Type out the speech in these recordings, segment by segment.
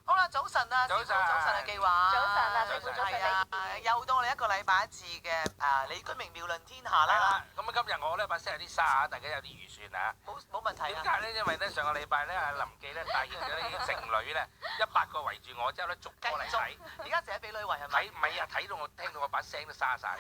好啦，早晨啊，師傅，早晨啊，記話。早晨啊，師傅，早晨係又到我哋一個禮拜一次嘅李居明妙論天下啦。咁啊，今日我咧把聲有啲沙，大家有啲預算啊。冇問題啊。點解咧？因為咧上個禮拜咧，阿林記咧帶現咗啲剩女咧，100個圍住我之後咧，逐個嚟睇。而家成日俾女圍係咪？睇唔係啊，睇到我聽到我把聲都沙晒，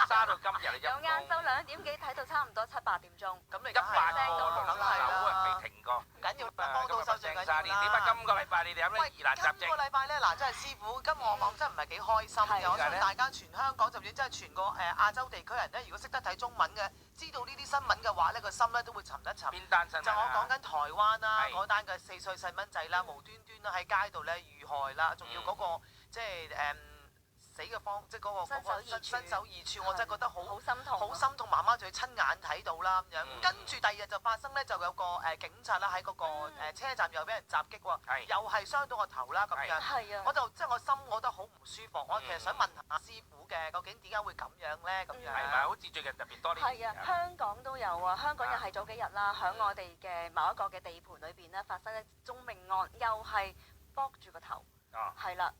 沙到今日啊，由晏晝2點幾睇到差唔多7、8點鐘。咁你100個輪流啊，未停過。唔緊要，幫到手最緊要啦。點解今個禮拜你哋有咩疑難雜症？今個禮拜咧嗱，真係師傅，今我真係唔係幾開心嘅。我相信大家全香港，甚至真係全個亞洲地區人咧，如果識得睇中文嘅，知道呢啲新聞嘅話咧，個心咧都會沉一沉。邊單新聞啊？就我講緊台灣啦，嗰單嘅4歲細蚊仔啦，無端端啦喺街度咧遇害啦，仲要嗰個即係死嘅方，即係嗰個身首異處，我真係覺得好心痛，好心痛。媽媽仲要親眼睇到啦咁樣。跟住第二日就發生咧，就有個警察啦喺嗰個車站又俾人襲擊喎，又係傷到個頭啦咁樣。係啊，我就即係我心我覺得好唔舒服。我其實想問下師傅嘅，究竟點解會咁樣咧？咁樣係咪好似最近特別多啲？係啊，香港都有啊，香港又係早幾日啦，喺我哋嘅某一個嘅地盤裏邊咧發生一宗命案，又係剝住個頭，係啦，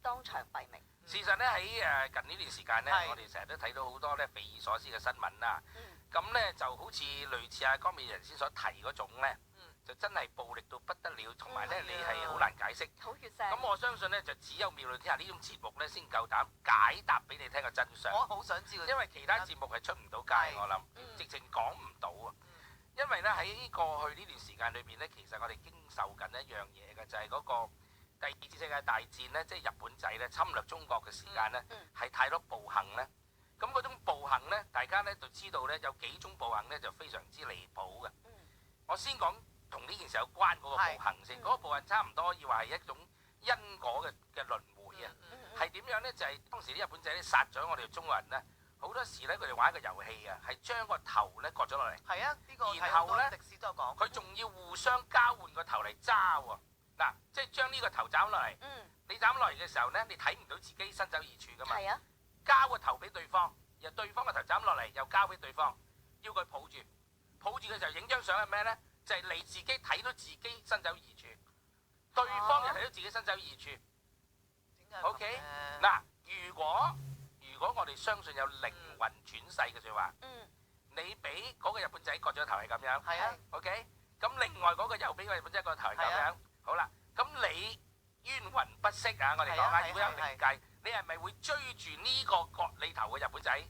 當場斃命。事實咧喺近呢段時間咧，我哋成日都睇到好多咧匪夷所思嘅新聞啦。咁咧就好似類似阿江美人先所提嗰種咧，就真係暴力到不得了，同埋咧你係好難解釋。好血腥。咁我相信咧就只有妙論天下呢種節目咧先夠膽解答俾你聽個真相。我好想知道，因為其他節目係出唔到街，我諗直情講唔到啊。因為咧喺過去呢段時間裏邊咧，其實我哋經受緊一樣嘢嘅，就係嗰個第二次世界大戰咧，即係日本仔咧侵略中國嘅時間咧，係太多暴行咧。咁嗰種暴行咧，大家咧就知道咧有幾種暴行咧就非常之離譜嘅。我先講同呢件事有關嗰個暴行先。嗰個暴行差唔多要話係一種因果嘅輪迴啊。係點樣咧？就係當時啲日本仔咧殺咗我哋中國人咧，好多時咧佢哋玩一個遊戲啊，係將個頭咧割咗落嚟。係啊，呢個然後咧，迪士都有講，佢仲要互相交換個頭嚟揸喎。嗱，即係將呢個頭斬落嚟，你斬落嚟嘅時候咧，你睇唔到自己身首異處噶嘛？係啊，交個頭俾對方，然後對方個頭斬落嚟又交俾對方，要佢抱住，抱住嘅時候影張相係咩咧？就係你自己睇到自己身首異處，對方又睇到自己身首異處。OK， 嗱，如果我哋相信有靈魂轉世嘅説話，你俾嗰個日本仔割咗頭係咁樣，係啊 ，OK，咁另外嗰個又俾個日本仔割頭係咁樣，好啦，咁你冤魂不息啊！我哋講下，如果有靈界，你係咪會追住呢個割你頭嘅日本仔，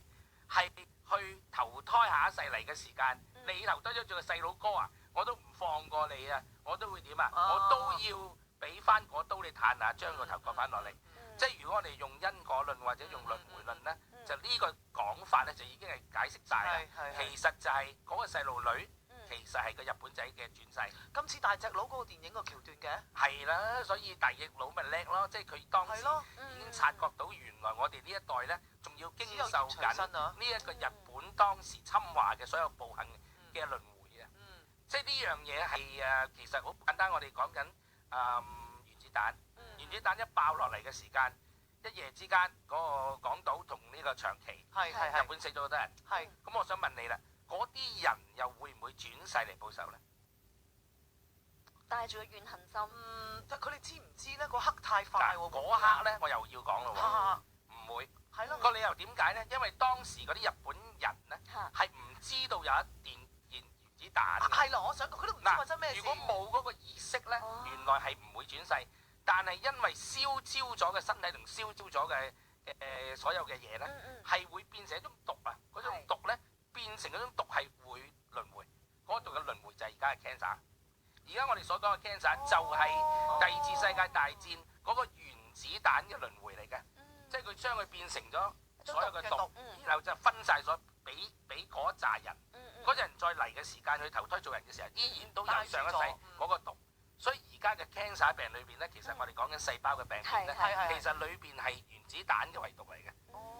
係去投胎下一世嚟嘅時間？你投胎咗做個細佬哥啊，我都唔放過你啊！我都會點啊？我都要俾翻嗰刀你嘆下，將個頭割翻落嚟。即係如果我哋用因果論或者用輪迴論咧，就呢個講法咧就已經係解釋晒啦。其實就係嗰個細路女，其實係個日本仔嘅轉世。今次大隻佬嗰個電影個橋段嘅係啦，所以大隻佬咪叻咯，即係佢當時已經察覺到原來我哋呢一代咧，仲要經受緊呢一個日本當時侵華嘅所有暴行嘅輪迴啊！即係呢樣嘢係其實好簡單，我哋講緊原子彈。原子彈一爆落嚟嘅時間，一夜之間嗰個港島同呢個長崎，日本死咗好多人。咁我想問你啦，嗰啲人又會唔會轉世嚟報仇咧？帶住個怨恨心，佢哋知唔知咧？個刻太快喎，嗰刻咧我又要講咯喎，唔會。係咯。個理由點解咧？因為當時嗰啲日本人咧係唔知道有一電原子彈。係咯，我想講佢都唔知發生咩事。如果冇嗰個意識咧，原來係唔會轉世。但係因為燒焦咗嘅身體同燒焦咗嘅所有嘅嘢咧，係會變成一種毒啊！嗰種毒咧變成嗰種毒係會輪迴，嗰種嘅輪迴就係而家嘅 cancer。而家我哋所講嘅 cancer 就係第二次世界大戰嗰個原子彈嘅輪迴嚟嘅，即係佢將佢變成咗所有嘅毒，然後就分晒咗俾嗰一紮人，嗰陣人再嚟嘅時間去投胎做人嘅時候，依然都有上一世嗰個毒。所以而家嘅 cancer 病裏邊咧，其實我哋講緊細胞嘅病變咧，其實裏邊係原子彈嘅遺毒嚟嘅。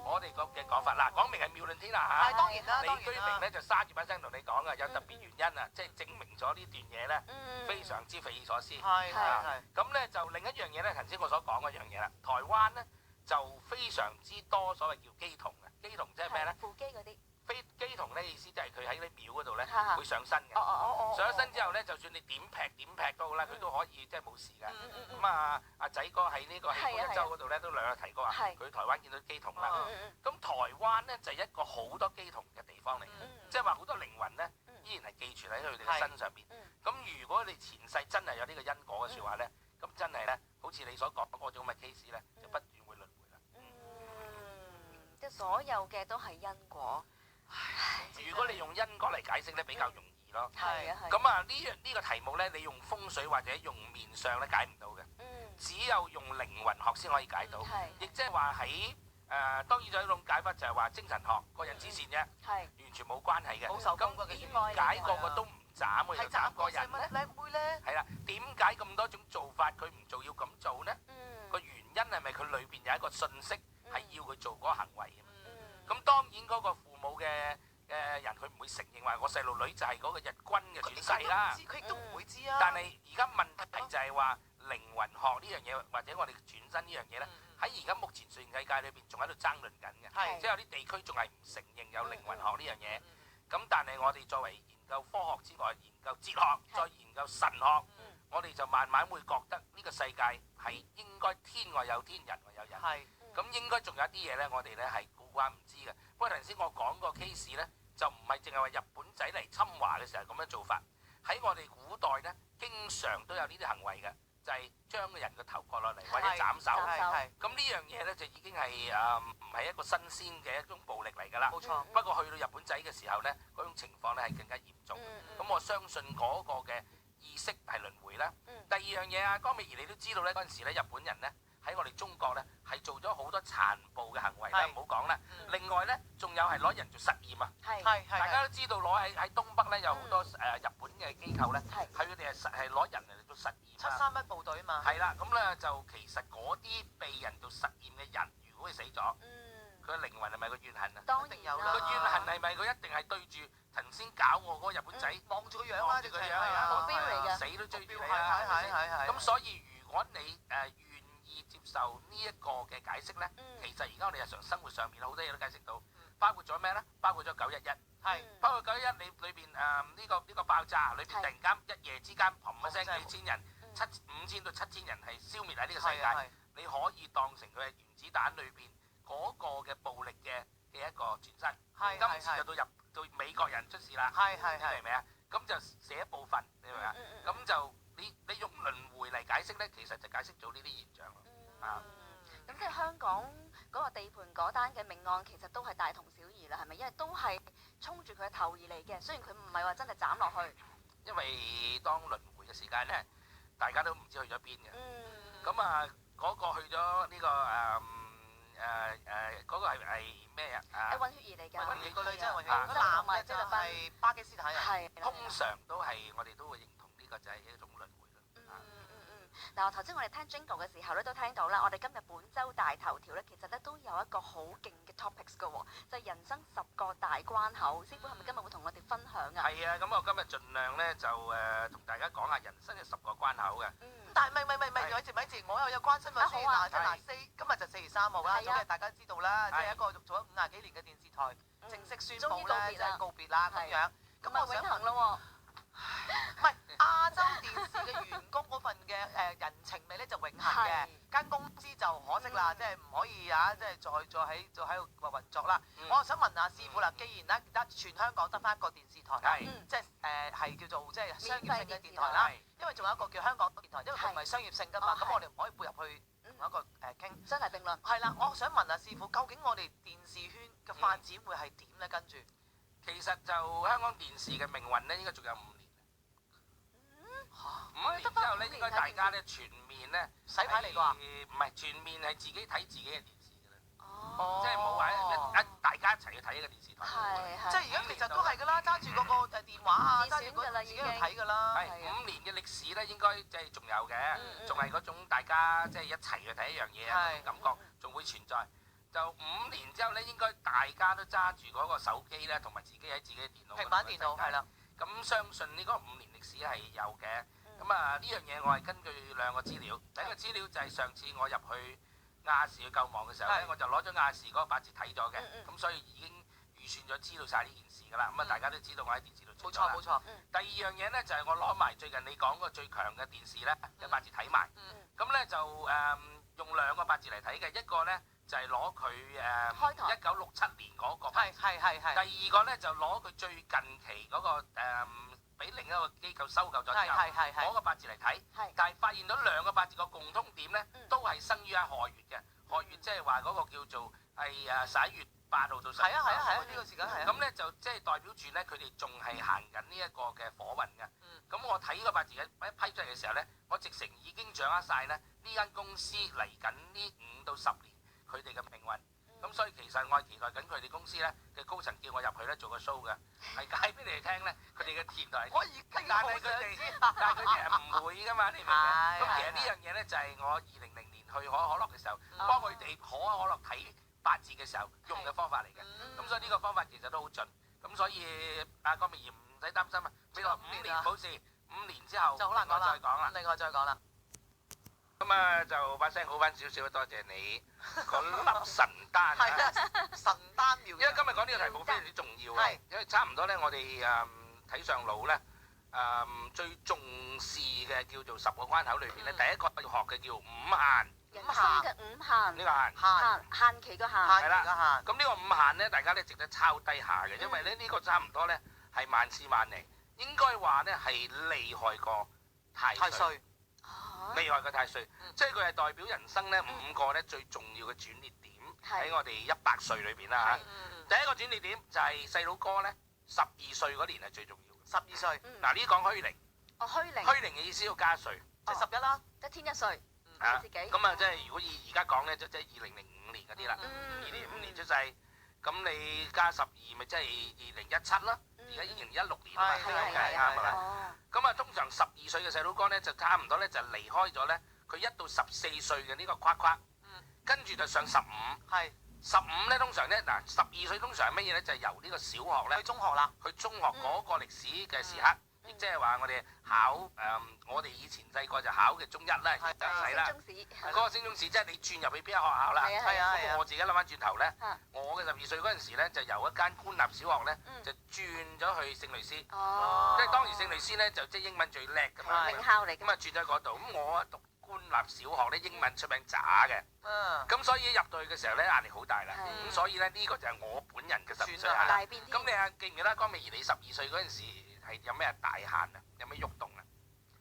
我哋嘅講法嗱，講明係妙論天下嚇。當然啦，李居明咧就沙住把聲同你講啊，有特別原因啊，即係證明咗呢段嘢咧，非常之匪夷所思。咁咧就另一樣嘢咧，頭先我所講嗰樣嘢啦，台灣咧就非常之多所謂叫乩童嘅，乩童即係咩咧？扶乩嗰啲。飛機童咧意思即係佢喺啲廟嗰度咧嚇會上身嘅。上咗身之後咧，就算你點劈都好啦，佢都可以即係冇事嘅。咁啊，阿仔哥喺呢個氣功一周嗰度咧都兩日提過話，佢台灣見到機童啦。咁台灣咧就係一個好多機童嘅地方嚟嘅，即係話好多靈魂咧依然係寄存喺佢哋嘅身上邊。咁如果你前世真係有呢個因果嘅説話咧，咁真係咧，好似你所講嗰種咁嘅 case 咧，就不斷會輪迴啦。即係所有嘅都係因果。如果你用因果嚟解釋咧，比較容易咯。係啊係。咁啊，呢個題目咧，你用風水或者用面相咧解唔到嘅。只有用靈魂學先可以解到。亦即係話喺當然仲有一種解法就係話精神學個人之善啫，完全冇關係嘅。咁點解個個都唔斬佢就斬個人咧？靚妹咧？係啦，點解咁多種做法佢唔做要咁做咧？個原因係咪佢裏邊有一個信息係要佢做嗰個行為？咁當然嗰個父母嘅人佢唔會承認話我細路女就係嗰個日軍嘅轉世啦。佢都唔會知啊。但係而家問題就係話靈魂學呢樣嘢或者我哋轉身呢樣嘢咧，喺而家目前全世界裏邊仲喺度爭論緊嘅，即係有啲地區仲係唔承認有靈魂學呢樣嘢。咁但係我哋作為研究科學之外，研究哲學，再研究神學，我哋就慢慢會覺得呢個世界係應該天外有天，人外有人。咁應該仲有一啲嘢咧，我哋咧係古怪唔知嘅。不過頭先我講個 case 咧，就唔係淨係話日本仔嚟侵華嘅時候咁樣做法。喺我哋古代咧，經常都有呢啲行為嘅，就係將個人個頭割落嚟或者斬手。咁呢樣嘢咧就已經係唔係一個新鮮嘅一種暴力嚟㗎啦。冇錯。不過去到日本仔嘅時候咧，嗰種情況咧係更加嚴重。咁我相信嗰個嘅意識係輪迴啦。第二樣嘢啊，江美儀你都知道咧，嗰陣時咧日本人咧。喺我哋中國咧，係做咗好多殘暴嘅行為啦，唔好講啦。另外咧，仲有係攞人做實驗啊。大家都知道攞喺東北咧有好多日本嘅機構咧，係佢哋係攞人嚟做實驗啊。731部隊啊嘛。係啦，咁咧就其實嗰啲被人做實驗嘅人，如果佢死咗，佢嘅靈魂係咪個怨恨啊？當然有啦。個怨恨係咪佢一定係對住頭先搞我嗰個日本仔？望住個樣啦，住個樣啊，目標嚟嘅，死都追住你啊！咁所以如果你接受呢一個嘅解釋咧，其實而家我哋日常生活上面好多嘢都解釋到，包括咗咩咧？包括咗911，包括911你裏邊呢個爆炸裏邊突然間一夜之間砰一聲幾千人，5000到7000人係消滅喺呢個世界，你可以當成佢係原子彈裏邊嗰個嘅暴力嘅一個轉身。今次就到美國人出事啦，你明唔明啊？咁就寫一部分，你明唔明啊？咁就你用輪迴嚟解釋咧，其實就解釋咗呢啲現象咯。咁即係香港嗰個地盤嗰單嘅命案，其實都係大同小異啦，係咪？因為都係衝住佢嘅頭而嚟嘅，雖然佢唔係話真係斬落去。因為當輪迴嘅時間咧，大家都唔知去咗邊嘅。咁啊，嗰個去咗呢個嗰個係咩啊？混血兒嚟嘅。混血個女真係混血，個男嘅就係巴基斯坦人。通常都係我哋都會認同呢個就係一種輪迴。嗱，頭先我哋聽 Jingle 嘅時候咧，都聽到啦。我哋今日本週大頭條咧，其實咧都有一個好勁嘅 topics 嘅喎，就係人生10個大關口。師傅係咪今日會同我哋分享啊？係啊，咁我今日盡量咧就同大家講下人生嘅10個關口嘅。但係咪住，我又有關心啊！今日就4月3號啦，咁大家知道啦，即係一個做咗50幾年嘅電視台正式宣布咧，即係告別啦咁樣。咁我想問咯唔係亞洲電視嘅員工嗰份嘅人情味咧就永恆嘅，間公司就可惜啦，即係唔可以啊，即係再喺度運作啦。我想問下師傅啦，既然咧而家全香港得翻一個電視台，即係係叫做即係商業性嘅電台啦，因為仲有一個叫香港電台，因為佢唔係商業性噶嘛，咁我哋唔可以背入去同一個傾。真係並論。係啦，我想問下師傅，究竟我哋電視圈嘅發展會係點咧？跟住，其實就香港電視嘅命運咧，應該仲有5年。5年之後咧，應該大家咧全面咧洗牌嚟㗎，唔係全面係自己睇自己嘅電視㗎啦。即係冇話大家一齊去睇呢個電視台。即係而家其實都係㗎啦，揸住嗰個電話啊，揸住嗰自己去睇㗎啦。係5年嘅歷史咧，應該即係仲有嘅，仲係嗰種大家即係一齊去睇一樣嘢啊，感覺仲會存在。就5年之後咧，應該大家都揸住嗰個手機咧，同埋自己喺自己嘅電腦、平板電腦係啦。咁相信呢個5年歷史係有嘅。咁啊，呢樣嘢我係根據2個資料。第一個資料就係上次我入去亞視去救亡嘅時候咧，我就攞咗亞視嗰個八字睇咗嘅。咁所以已經預預算咗知道晒呢件事㗎啦。咁啊，大家都知道我喺電視度出冇咗啦。錯冇錯。第二樣嘢咧就係我攞埋最近你講嗰個最強嘅電視咧嘅八字睇埋。咁咧就用兩個八字嚟睇嘅，一個咧就係攞佢1967年嗰個八字，係。第二個咧就攞佢最近期嗰個俾另一個機構收購咗之後嗰個八字嚟睇。但係發現到兩個八字個共通點咧，都係生於喺亥月嘅。亥月即係話嗰個叫做係11月8號到11月8號。係啊，呢個時間係啊。咁咧就即係代表住咧，佢哋仲係行緊呢一個嘅火運嘅。咁我睇呢個八字一批出嚟嘅時候咧，我直情已經掌握晒咧呢間公司嚟緊呢5到10年佢哋嘅命運。咁所以其實我係期待緊佢哋公司咧嘅高層叫我入去咧做個 show 嘅，係解俾你哋聽咧，佢哋嘅田台。但係佢哋係唔會噶嘛，你明唔明？咁其實呢樣嘢咧就係我2000年去可樂嘅時候，幫佢哋可樂睇八字嘅時候用嘅方法嚟嘅。咁所以呢個方法其實都好準。咁所以郭美儀唔使擔心啊，未來5年冇事，5年之後就好難講啦。再講啦，另外再講啦。咁啊就把聲好翻少少，多謝你嗰粒神丹。係啊，神丹妙藥。因為今日講呢個題目非常之重要啊，因為差唔多咧，我哋睇上腦咧最重視嘅叫做10個關口裏邊咧，第一個要學嘅叫五限。人生嘅五限。呢個限期嘅限。係啦。咁呢個五限咧，大家咧值得抄低下嘅，因為咧呢個差唔多咧係萬事萬靈，應該話咧係厲害過太歲。厲害過太歲，即係佢係代表人生咧5個咧最重要嘅轉捩點喺我哋100歲裏邊啦嚇。第一個轉捩點就係細佬哥咧12歲嗰年係最重要嘅。12歲。嗱呢講虛齡。虛齡嘅意思要加歲，即係11啦，即係添1歲。自己。咁啊，即係如果以而家講咧，即係2005年嗰啲啦，2005年出世，咁你加12咪即係2017啦。而家2016年啊嘛，啱啊嘛。咁啊，通常12歲嘅細佬哥咧，就差唔多咧就離開咗咧，佢1到14歲嘅呢個框框，跟住就上15。係15咧，通常咧嗱，12歲通常係乜嘢咧？就係由呢個小學咧去中學啦，去中學嗰個歷史嘅時刻，亦即係話我哋考我哋以前細個就考嘅中一啦，而家唔使啦。嗰個升中試即係你轉入去邊間學校啦。咁我自己諗翻轉頭咧，我嘅12歲嗰陣時咧，就由一間官立小學咧，就轉咗去聖類斯。即係當時聖類斯咧就即係英文最叻㗎嘛。名校嚟。咁啊轉咗嗰度，咁我讀官立小學咧，英文出名渣嘅。咁所以入到去嘅時候咧，壓力好大啦。咁所以咧呢個就係我本人嘅12歲限。咁你記唔記得江美儀你12歲嗰陣時係有咩大限啊？有咩喐動啊？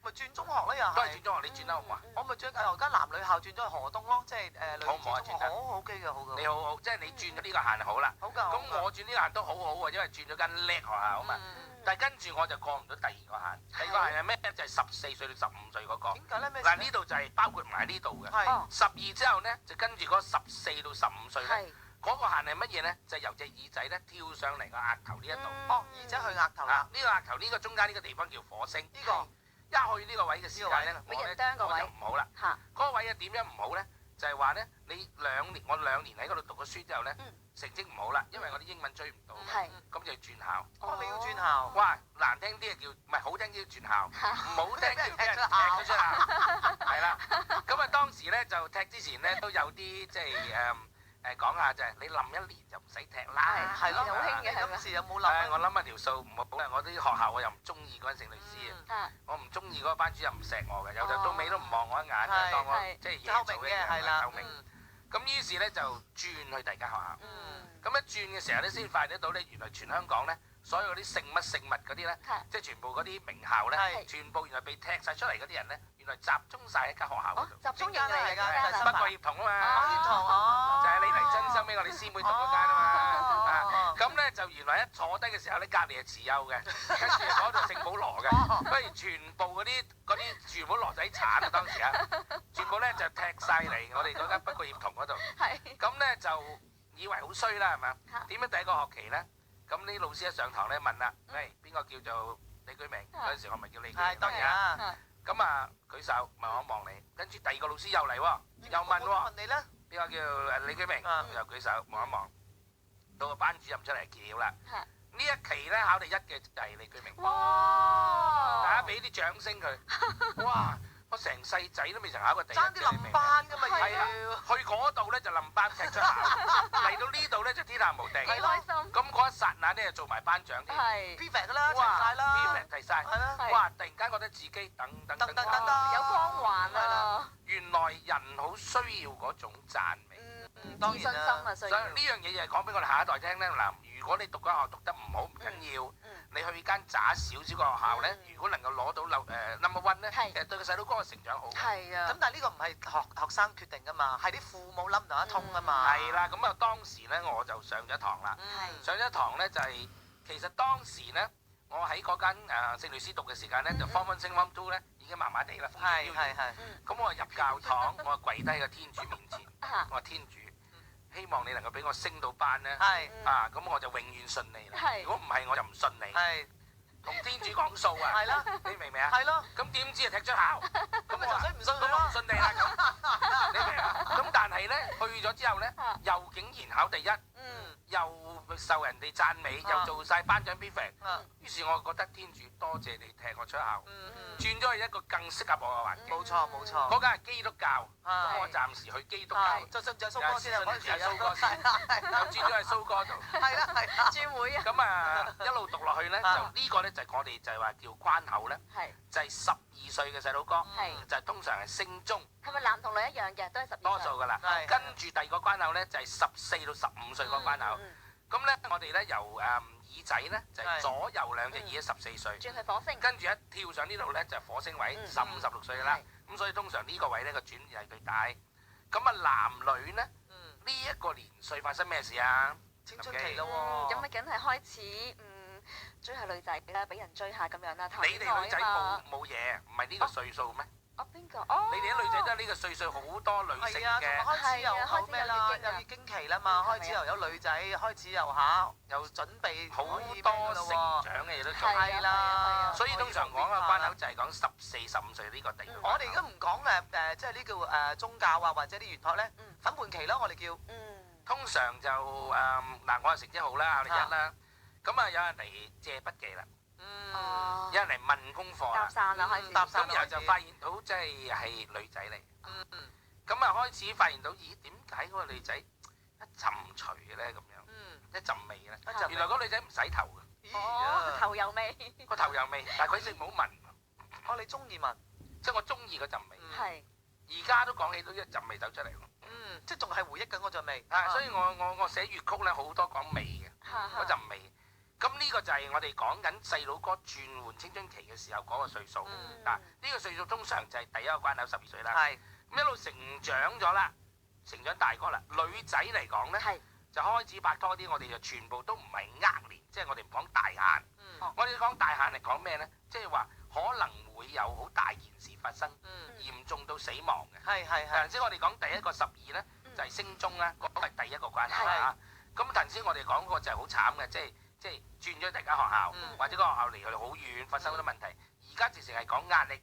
咪轉中學咧又係。都係轉中學，你轉得好嘛？我咪轉由間男女校轉咗去河東咯，即係女子中學。好 OK 嘅，好嘅。你好，即係你轉咗呢個限好啦。好㗎。咁我轉呢個限都好好喎，因為轉咗間叻學校啊嘛。但係跟住我就過唔到第二個限。第二個限係咩？就係14歲到15歲嗰個。點解咧？嗱呢度就係包括埋呢度嘅。12之後咧，就跟住嗰14到15歲咧。嗰個限係乜嘢咧？就係由隻耳仔咧跳上嚟個額頭呢一度。耳仔去額頭啦。呢個額頭呢個中間呢個地方叫火星。呢個一去呢個位嘅時間咧，我就唔好啦。嗰個位啊點樣唔好咧？就係話咧，你我2年喺嗰度讀咗書之後咧，成績唔好啦，因為我啲英文追唔到，咁就要轉校。你要轉校？哇，難聽啲叫唔係好聽啲叫轉校，唔好聽叫俾人踢咗出校。係啦，咁啊當時咧就踢之前咧都有啲即係講下就係你冧1年就唔使踢啦。係咯，好興嘅係咪？時有冇冧？我諗下條數唔好，我啲學校我又唔中意嗰陣聖類斯啊，我唔中意嗰個班主任唔錫我嘅，由頭到尾都唔望我一眼，當我即係嘢做嘅，係啦，透明。咁於是咧就轉去第二間學校。咁一轉嘅時候咧，先發現得到咧，原來全香港咧，所有嗰啲姓乜嗰啲咧，即係全部嗰啲名校咧，全部原來被踢晒出嚟嗰啲人咧，原來集中晒喺間學校嗰度。集中營嚟㗎，不過葉童啊嘛。葉童就係李麗珍收尾我哋師妹讀嗰間啊嘛。咁咧就原來一坐低嘅時候咧，隔離係慈幼嘅，跟住嗰度聖保羅嘅，不如全部嗰啲全部羅仔鏟啊當時啊，全部咧就踢晒嚟我哋嗰間不過葉童嗰度。咁咧就以為好衰啦，係嘛？點解第一個學期咧？咁啲老師一上堂咧問啦，喂，邊個叫做李居明？嗰陣時我咪叫李居明。當然啦。咁啊舉手問我望你，跟住第二個老師又嚟喎，又問喎。問你咧？邊個叫李居明？又舉手望一望。到個班主任出嚟揭曉啦。呢一期咧考第1嘅就係李居明。哇！大家俾啲掌聲佢。哇！我成世仔都未曾考過第一。爭啲冧班㗎嘛係啊，要。去嗰度咧就冧班踢出校，嚟到呢度咧就天下無敵。幾開心。咁嗰一剎那咧就做埋班長添。係。 P.F. 㗎啦，齊哇晒啦。 P.F. 提晒。係啦。係哇！突然間覺得自己等有光環啊！原來人好需要嗰種讚美。當自信然啦。心啊，需要。所以呢樣嘢就係講俾我哋下一代聽咧。嗱，如果你讀間學校讀得唔好唔緊要，你去間渣少少嘅學校咧，如果能夠攞到number one 咧，其實對個細佬哥嘅成長好。係啊。咁但係呢個唔係學生決定㗎嘛，係啲父母諗唔諗得通㗎嘛。係啦，咁啊當時咧我就上咗堂啦。上咗堂咧就係其實當時咧，我喺嗰間聖律師讀嘅時間咧，就 Form 1升 Form 2咧已經麻麻地啦。係。咁我入教堂，我跪低個天主面前，我話天主，希望你能夠俾我升到班咧。係。咁我就永遠信你啦。係。如果唔係，我就唔信你。係。同天主講數啊！係啦。你明唔明啊？係咯。咁點知啊踢出校？咁咪就所以唔信佢咁我咯唔信你啦。咁你明唔明啊？咁但係咧去咗之後咧，又竟然考第一，又受人哋讚美，又做晒班長 prefect。於是我覺得天主多謝你踢我出校，轉咗去一個更適合我嘅環境。冇錯冇錯。嗰間係基督教，咁我暫時去基督教。就信咗蘇哥先啊！嗰陣時蘇哥先，又轉咗去蘇哥度。係啦。轉會啊！咁一路讀落去咧，就呢個咧就係我哋就係話叫關口咧，就係12歲嘅細佬哥，就係通常係升中。係咪男同女一樣嘅？都係12歲。多數㗎啦。跟住第二個關口咧就係14到15歲個關口。咁咧我哋咧由耳仔咧就係左右兩隻耳都14歲。轉去火星。跟住一跳上呢度咧就係火星位15、16歲啦。咁所以通常呢個位咧個轉移係最大。咁啊男女咧呢一個年歲發生咩事啊？青春期咯喎。咁咪梗係開始追下女仔啦，俾人追下咁樣啦。你哋女仔冇嘢，唔係呢個歲數咩？邊個？你哋啲女仔都係呢個歲數，好多女性嘅。開始又有咩啦？有月經期啦嘛，開始又有女仔，開始又又準備好多成長嘅嘢都做。係啦。所以通常講嘅關口就係講14、15歲呢個地方。我哋而家唔講即係呢叫宗教啊，或者啲玄學咧，粉盤期啦，我哋叫。通常就我係成績好啦，考你一啦。咁有人嚟借筆記啦。有人嚟問功課啦。搭訕啦，開始。咁然後就發現到即係女仔嚟。咁開始發現到，咦？點解嗰個女仔一陣除嘅咧？咁樣一陣味咧。原來嗰個女仔唔洗頭嘅。頭有味。個頭有味，但係佢識唔好聞。你中意聞？即係我中意嗰陣味。係。而家都講起到一陣味走出嚟喎。即係仲係回憶緊嗰陣味。所以我寫粵曲咧好多講味嘅嗰陣味。咁呢個就係我哋講緊細佬哥轉換青春期嘅時候嗰個歲數。呢個歲數通常就係第一個關口12歲啦。咁一路成長咗啦，成長大個啦。女仔嚟講咧，就開始拍拖啲，我哋就全部都唔係年，即係我哋唔講大限。我哋講大限嚟講咩咧？即係話可能會有好大件事發生，嚴重到死亡嘅。頭先我哋講第一個12咧，就係升中啦，嗰個係第一個關口啦。咁頭先我哋講過就係好慘嘅，即係轉咗第二間學校，或者個學校離佢好遠，發生好多問題。而家直情係講壓力，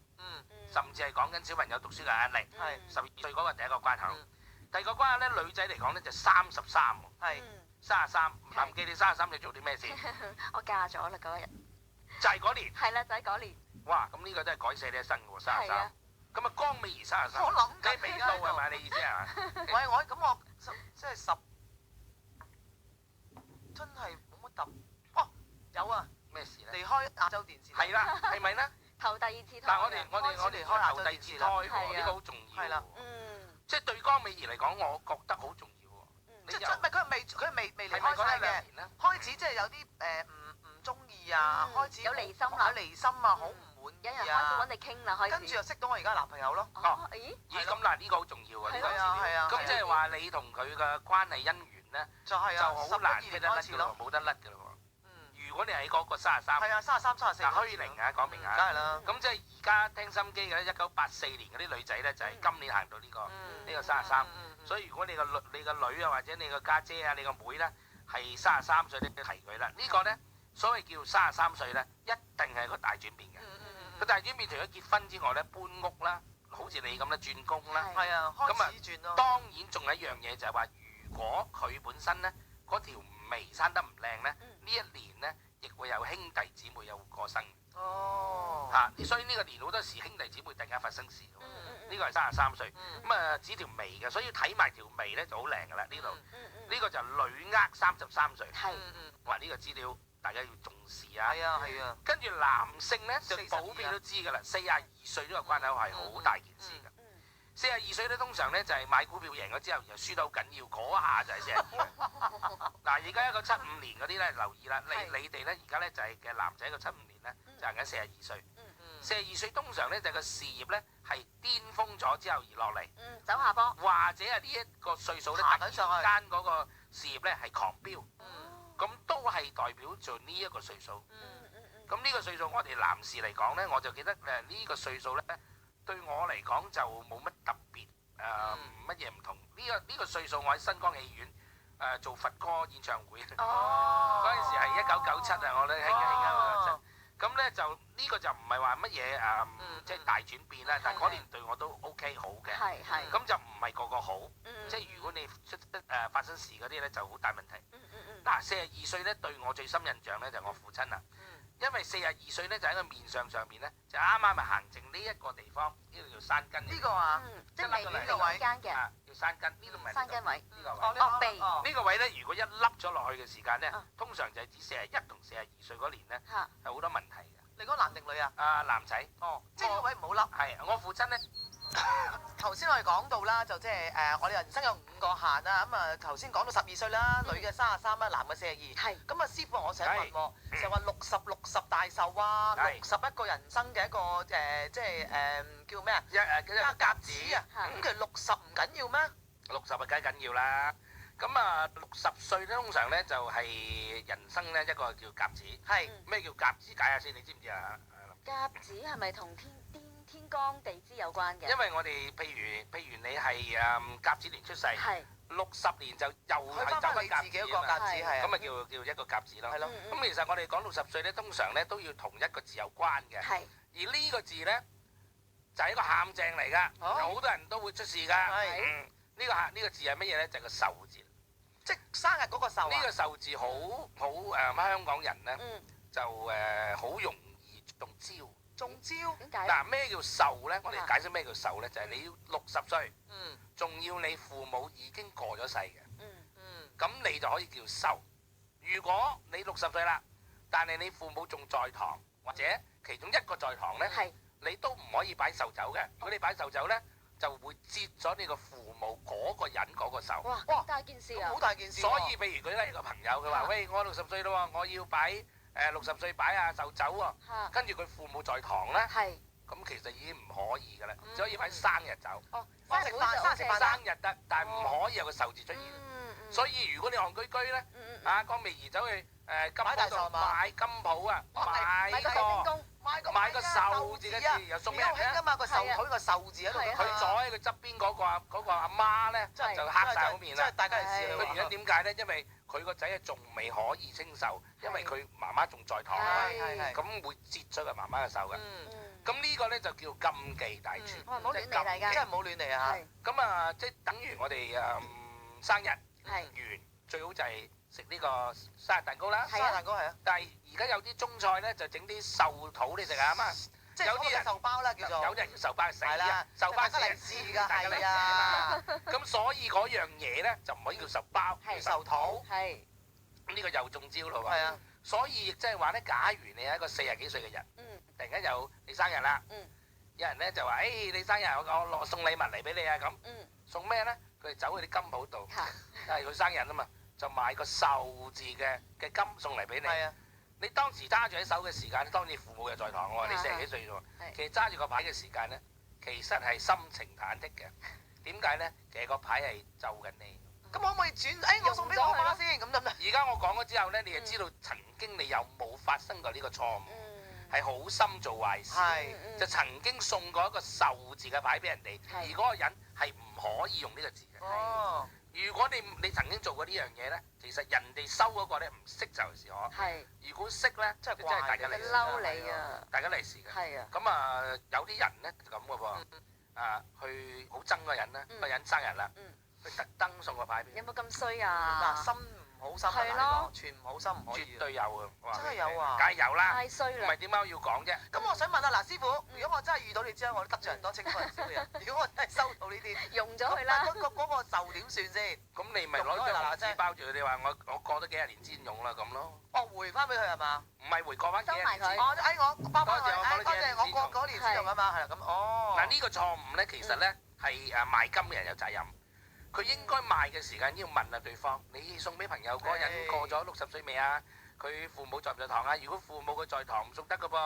甚至係講緊小朋友讀書嘅壓力。12歲嗰個第一個關口，第二個關口咧，女仔嚟講咧就33喎。33，唔記得你33你做啲咩事？我嫁咗啦嗰日。就係嗰年。係啦，就係嗰年。哇！咁呢個真係改寫你一生嘅喎，33。咁江美儀33。我諗你未到係咪？你意思係嘛？喂，我即係10，真係冇乜特。有啊。咩事咧？離開亞洲電視。係啦，係咪咧？頭第二次胎。但係我哋開頭第二次胎喎，呢個好重要。係啦。即係對江美儀嚟講，我覺得好重要喎。即係佢未離開晒嘅。開始即係有啲唔中意啊，開始有離心啦，好唔滿意啊。有人開始揾你傾啦，開始。跟住又識到我而家男朋友咯。咦？咁嗱，呢個好重要啊！呢個係啊。咁即係話你同佢嘅關係姻緣咧，就好難撇得甩嘅咯，冇得甩嘅咯喎。如果你喺嗰個33，係啊，33、34，虛齡啊，講明啊，梗係啦。咁即係而家聽心機嘅1984年嗰啲女仔咧，就係今年行到呢個33。所以如果你個女啊，或者你個家姐啊，你個妹咧係33歲，你都提佢啦。呢個咧所謂叫33歲咧，一定係個大轉變嘅。個大轉變除咗結婚之外咧，搬屋啦，好似你咁啦，轉工啦，係啊，開始轉咯。當然仲有一樣嘢就係話，如果佢本身咧嗰條眉生得唔靚咧，呢一年咧亦會有兄弟姊妹有過生。哦。所以呢個年好多時兄弟姊妹突然間發生事喎。呢個係33歲，咁啊指條眉嘅，所以睇埋條眉咧就好靚㗎啦呢度。呢個就女厄33歲。話呢個資料大家要重視啊。係啊。跟住男性咧就普遍都知㗎啦，42歲呢個關口係好大件事㗎。42歲咧通常咧就係買股票贏咗之後，然後輸得好緊要，嗰下就係42。嗱，而家1975年嗰啲咧留意啦，你哋咧而家咧就係嘅男仔1975年咧就係緊42歲。42歲通常咧就係個事業咧係巔峰咗之後而落嚟，走下坡，或者係呢一個歲數咧突然間嗰個事業咧係狂飆，咁都係代表做呢一個歲數。咁呢個歲數我哋男士嚟講咧，我就記得呢個歲數咧對我嚟講就冇乜特別乜嘢唔同。呢個歲數我喺新光戲院做佛歌演唱會，嗰陣時係1997啊，我哋興咁咧就呢個就唔係話乜嘢即係大轉變啦，但係嗰年對我都 OK 好嘅，咁就唔係個個好，即係如果你發生事嗰啲咧就好大問題。嗱，42歲咧對我最深印象咧就係我父親啦，因為42歲咧就喺個面上邊咧就啱啱咪行正呢一個地方，呢度叫山根。呢個啊，即係眉呢個位間嘅，叫山根，呢度咪山根位，呢個位。鼻呢個位咧，如果一凹咗落去嘅時間咧，通常就係指41同42歲嗰年咧係好多問題嘅。你講男定女啊？男仔。即係呢個位唔好凹。係，我父親咧。頭先我哋講到啦，就即係我哋人生有5個限啦。咁啊頭先講到12歲啦，女嘅33啦，男嘅42。係。咁啊師傅，我想問喎，就話60大壽啊，61個人生嘅一個即係叫咩啊？甲子啊。咁其實60唔緊要咩？60啊，梗係緊要啦。咁啊，60歲咧，通常咧就係人生咧一個叫甲子。係。咩叫甲子？解下先，你知唔知啊？甲子係咪同天干地支有關嘅？因為我哋譬如你係甲子年出世，60年就又係走翻甲子啊嘛，咁咪叫一個甲子咯。係咯。咁其實我哋講60歲咧，通常咧都要同一個字有關嘅。係。而呢個字咧就係一個陷阱嚟㗎，好多人都會出事㗎。係。呢個字係乜嘢咧？就係個壽字。即係生日嗰個壽。呢個壽字好香港人咧就好容易中招。中招？點解？嗱，咩叫壽咧？我哋解釋咩叫壽咧？就係你要60歲，仲要你父母已經過咗世嘅，咁你就可以叫壽。如果你60歲啦，但係你父母仲在堂，或者其中一個在堂咧，你都唔可以擺壽酒嘅。如果你擺壽酒咧，就會截咗你個父母嗰個人嗰個壽。哇！大件事啊！好大件事。所以譬如舉例一個朋友，佢話：喂，我60歲啦喎，我要擺。60歲擺壽酒喎，跟住佢父母在堂咧，咁其實已經唔可以㗎啦，只可以擺生日酒。生日得，但係唔可以有個壽字出現。所以如果你戇居居咧，江美儀走去金鋪度買金鋪啊，買個壽字嘅字，又送俾人嘅嘛，個壽台個壽字喺度。佢坐喺佢側邊嗰個阿媽咧，就黑晒口面啦。大家嚟試。個原因點解咧？因為佢個仔啊仲未可以清壽，因為佢媽媽仲在堂啊，咁會截咗佢媽媽嘅壽嘅。咁呢個咧就叫禁忌大全，即係禁忌，真係唔好亂嚟啊！咁啊，即係等於我哋生日完，最好就係食呢個生日蛋糕啦。生日蛋糕係啊，但係而家有啲中菜咧就整啲壽桃你食啊嘛，即係有啲人壽包啦叫做，有啲人叫壽包死啊，壽包死利是㗎，係啊。咁所以嗰樣嘢咧就唔可以叫壽包，叫壽桃。係。咁呢個又中招咯喎。係啊。所以亦即係話咧，假如你係一個40幾歲嘅人，突然間有你生日啦，有人咧就話：誒你生日，我送禮物嚟俾你啊咁。送咩咧？佢哋走去啲金鋪度，因為佢生日啊嘛，就買個壽字嘅金送嚟俾你。係啊。你當時揸住喺手嘅時間，當你父母又在堂喎，你40幾歲啫喎。其實揸住個牌嘅時間咧，其實係心情忐忑嘅。點解咧？其實個牌係就緊你。咁可唔可以轉？誒，我送俾我媽先，咁得唔得？而家我講咗之後咧，你就知道曾經你有冇發生過呢個錯誤，係好心做壞事，就曾經送過一個壽字嘅牌俾人哋，而嗰個人係唔可以用呢個字嘅。哦，如果你曾經做過呢樣嘢咧，其實人哋收嗰個咧唔識就是可。係。如果識咧，即係大家嚟事。嬲你啊！大家嚟事嘅。係啊。咁啊，有啲人咧就咁嘅噃，去好憎個人啦，個人生日啦。佢特登送個牌俾你。有冇咁衰啊？嗱，心唔好心啊！係咯呢個全唔好心唔可以絕。對有啊！我話真係有啊梗係有啦，太衰啦唔係！點解要講啫？咁我想問啊，嗱，師傅，如果我真係遇到你知啦，我都得罪人多稱呼人少嘅人。如果我真係收到呢啲，用咗佢啦。嗰個受點算先？咁你咪攞張紅紙包住佢，你話我過咗幾廿年先用啦咁咯。哦，回翻俾佢係嘛？唔係回過翻幾收埋佢廿年先。我包翻佢，多謝我多謝我過嗰年先用啊嘛，係啦咁，哦。嗱呢個錯誤咧，其實咧係賣金嘅人有責任。佢應該賣嘅時間要問下對方，你送俾朋友嗰個人過咗60歲未啊？佢父母在唔在堂啊？如果父母佢在堂，唔送得噶噃。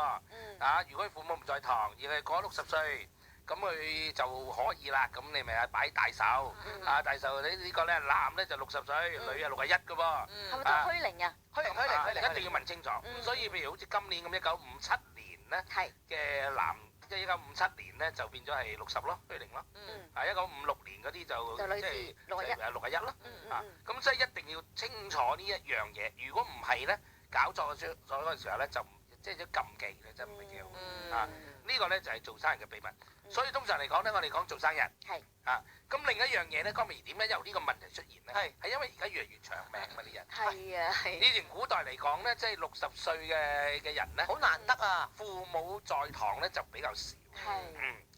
啊，如果佢父母唔在堂，而係過咗60歲，咁佢就可以啦。咁你咪擺大壽。啊，大壽呢個咧男咧就60歲，女啊61噶噃。係咪都係虛齡啊？虛齡一定要問清楚。所以譬如好似今年咁1957年咧係。嘅男，即係1957年咧就變咗係60咯，虛齡咯。啊，1956年嗰啲就女士即61係61咯。啊，咁所以一定要清楚呢一樣嘢。如果唔係咧，搞錯咗嗰個時候咧，就即係啲禁忌嘅，真唔係幾好。啊，呢個咧就係做生意嘅秘密。所以通常嚟講咧，我哋講做生意係啊。咁另一樣嘢咧，江美儀點解有呢個問題出現咧？係因為而家越嚟越長命嘛啲人。係啊係。以前古代嚟講咧，即係60歲嘅人咧，好難得啊！父母在堂咧就比較少。係。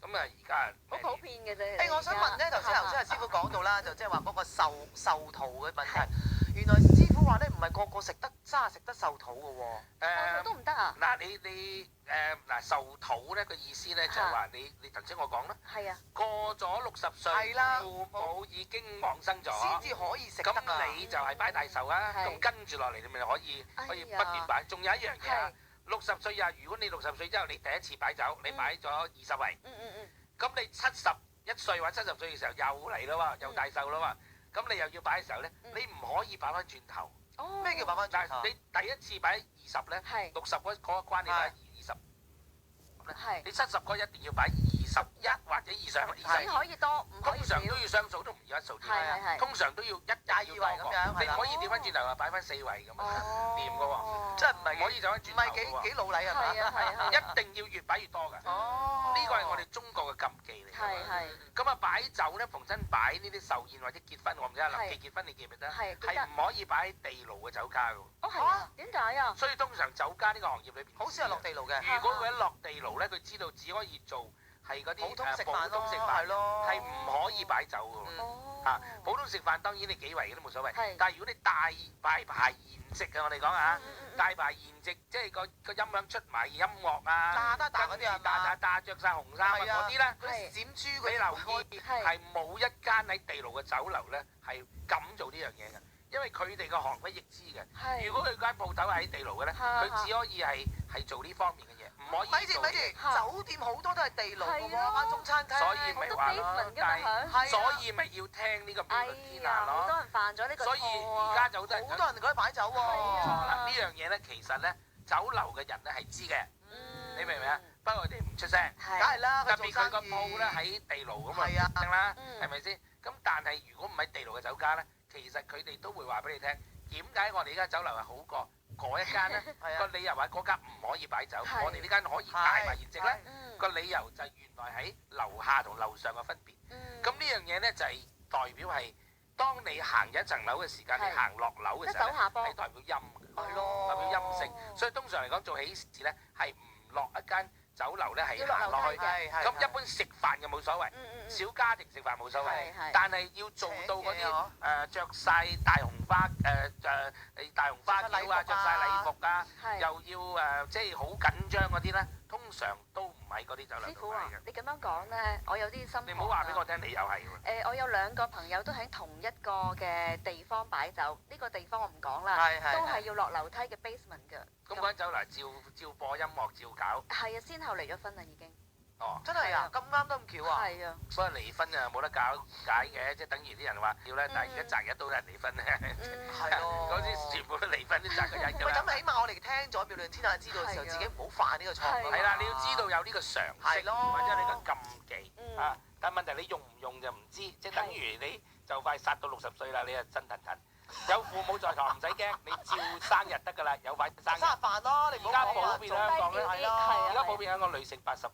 咁啊，而家好普遍嘅啫。誒，我想問咧，頭先阿師傅講到啦，就即係話嗰個壽桃嘅問題。原來師傅話咧，唔係個個食得生食得壽桃嘅喎。壽桃都唔得啊？嗱，你嗱壽桃咧個意思咧就係話你頭先我講啦。係啊。過咗60歲，父母已經往生咗，先至可以食得啊。咁你就係擺大壽啊，咁跟住落嚟你咪可以不斷擺。仲有一樣嘢啊，60歲啊，如果你60歲之後你第一次擺酒，你擺咗20圍，咁你71歲或者70歲嘅時候又嚟啦喎，又大壽啦喎。咁你又要擺嘅時候咧，你唔可以擺翻轉頭。咩叫擺翻轉頭？你第一次擺20咧，60嗰一關你擺20咧，你70嗰一定要擺21或者以上。先可以多，唔可以少。通常都要雙數，都唔要一數添。通常都要1廿2圍咁樣。你唔可以調翻轉頭話擺翻4圍咁啊，掂噶喎。真係唔係可以走翻轉頭喎。唔係幾老禮係嘛？一定要越擺越多㗎。呢個係我哋中國嘅禁忌嚟㗎。咁啊擺酒咧，逢親擺呢啲壽宴或者結婚，我唔知阿林記結婚你記唔記得？係唔可以擺喺地牢嘅酒家㗎。哦係啊，點解啊？所以通常酒家呢個行業裏邊，好少係落地牢嘅。如果佢一落地牢咧，佢知道只可以做係嗰啲普通食飯係咯，係唔可以擺酒㗎。啊，普通食飯當然你幾圍都冇所謂。但係如果你大排筵席嘅，我哋講啊，大排筵席即係個音響出埋音樂啊，跟住打着晒紅衫啊嗰啲咧，閃珠你留意係冇一間喺地牢嘅酒樓咧係敢做呢樣嘢嘅，因為佢哋個行規亦知嘅。如果佢間鋪頭係喺地牢嘅咧，佢只可以係做呢方面嘅嘢，唔可以做。咪住，酒店好多都係地牢嘅喎，間中餐廳。所以咪話咯，所以咪要聽呢個標準天啊咯。好多人犯咗呢個錯啊。所以而家就好多人覺得擺酒喎。呢樣嘢咧，其實咧酒樓嘅人咧係知嘅，你明唔明啊？不過佢哋唔出聲，梗係啦。特別佢個鋪咧喺地牢咁啊，聽啦，係咪先？咁但係如果唔喺地牢嘅酒家咧，其實佢哋都會話俾你聽，點解我哋而家酒樓係好過嗰一間咧？個理由話嗰間唔可以擺酒，我哋呢間可以大排筵席咧。個理由就係原來喺樓下同樓上嘅分別。咁呢樣嘢咧就係代表係，當你行一層樓嘅時間，你行落樓嘅時候咧，係代表陰嘅，代表陰性。所以通常嚟講做喜事咧係唔落一間酒樓咧係行落去。咁一般食飯嘅冇所謂，小家庭食飯冇所謂。但係要做到嗰啲著曬大紅花大紅花轎啊，著曬禮服啊，又要即係好緊張嗰啲咧，通常都唔喺嗰啲酒樓度擺嘅。師傅啊，你咁樣講咧，我有啲心。你唔好話俾我聽，你又係喎。我有2個朋友都喺同一個嘅地方擺酒，呢個地方我唔講啦，都係要落樓梯嘅 basement 㗎。咁嗰間酒樓照播音樂，照搞。係啊，先後離咗婚啦已經。哦，真係啊，咁啱都咁巧啊！係啊，所以離婚啊冇得搞解嘅，即係等於啲人話要咧，但係而家擇日都有人離婚咧。係咯，嗰啲全部都離婚，都擇個日㗎啦。喂，咁起碼我哋聽咗《妙論天下》知道嘅時候，自己唔好犯呢個錯誤。係啦，你要知道有呢個常識，或者你個禁忌啊。但係問題你用唔用就唔知，即係等於你就快殺到60歲啦，你啊震騰騰。有父母在堂唔使驚，你照生日得㗎啦，有份生日。生日飯咯，你唔而家好講啊普遍香港咧，係啊而家普遍香港女性80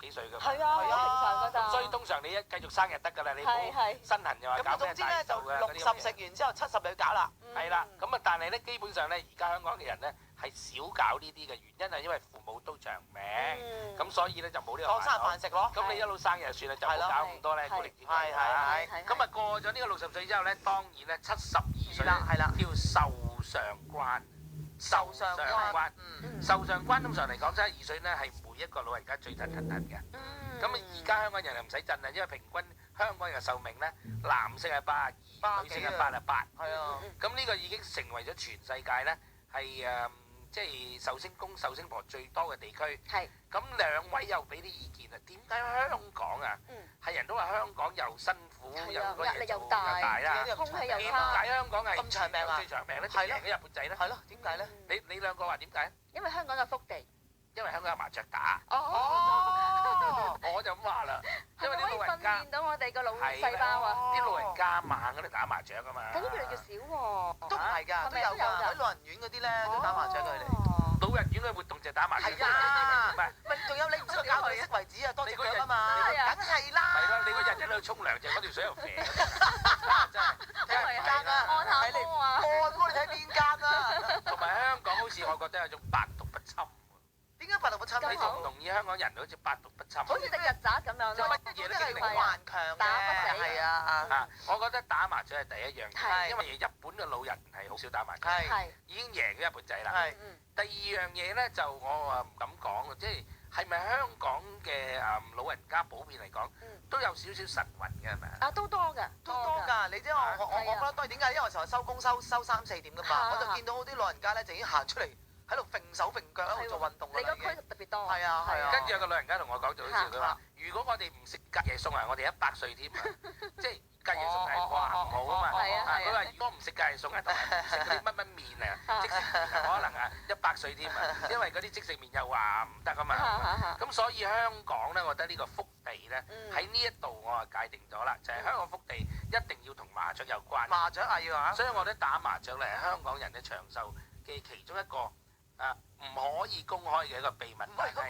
幾歲㗎嘛。係啊，好平常㗎咋。所以通常你一繼續生日得㗎啦，你唔好身痕又話搞咁總之咧就60食完之後70就要搞啦。係啦，咁啊，但係咧基本上咧，而家香港嘅人咧係少搞呢啲嘅，原因係因為父母都長命，咁所以咧就冇呢個當生日飯食咯。咁你一路生日就算啦，就唔好搞咁多咧，古靈精怪係。咁啊過咗呢個60歲之後咧，當然咧72歲係啦，叫壽上關。壽上關，壽上關通常嚟講72歲咧係每一個老人家最震騰嘅。咁啊而家香港人又唔使震啦，因為平均香港人嘅壽命咧，男性係82，女性係88。係啊。咁呢個已經成為咗全世界咧係即係壽星公壽星婆最多嘅地區。係。咁兩位又俾啲意見啊？點解香港啊？係人都話香港又辛苦，又多嘢做，又大啦，空氣又點差。解香港係咁長命啊？最長命咧，贏咗日本仔咧？係咯，點解咧？你兩個話點解？因為香港有福地。因為香港有麻雀打。哦。我就咁話啦，因為啲老人家訓練到我哋個腦細胞啊！啲老人家猛嗰啲打麻雀啊嘛。咁越嚟越少喎。都唔係㗎，都有㗎。喺老人院嗰啲咧都打麻雀佢哋。老人院嘅活動就係打麻雀。係啊。咪仲有你唔知道教佢識為止啊，多隻腳啊嘛。梗係啦。係啦，你嗰日日喺度沖涼就嗰條水又肥。真係。睇邊間啊？按下摩啊！按摩你睇邊間啊？同埋香港好似我覺得有種百毒不侵。點解百毒不侵？你同唔同意香港人好似百毒不侵？好似隻曱甴咁樣咯。乜嘢都係好頑強打不死。係啊。啊，我覺得打麻雀係第一樣嘢，係因為日本嘅老人係好少打麻雀，係。已經贏咗日本仔啦。係。第二樣嘢咧就我唔敢講，即係咪香港嘅老人家普遍嚟講都有少少神魂嘅係咪啊？啊，都多㗎，都多㗎。你知我覺得當然點解？因為成日收工收3、4點㗎嘛，我就見到啲老人家咧就已經行出嚟喺度揈手揈腳喺度做運動啦。你個區特別多。係啊係啊。跟住有個老人家同我講就好笑，佢話：如果我哋唔食隔夜餸啊，我哋100歲添啊！即係隔夜餸係哇唔好啊嘛。佢話：如果唔食隔夜餸咧，同埋唔食嗰啲乜麵啊，即食麵可能啊100歲添啊，因為嗰啲即食麵又話唔得啊嘛。咁所以香港咧，我覺得呢個福地咧喺呢一度我係界定咗啦，就係香港福地一定要同麻雀有關。麻雀啊要啊！所以我覺得打麻雀咧係香港人嘅長壽嘅其中一個唔可以公開嘅一個秘密，但係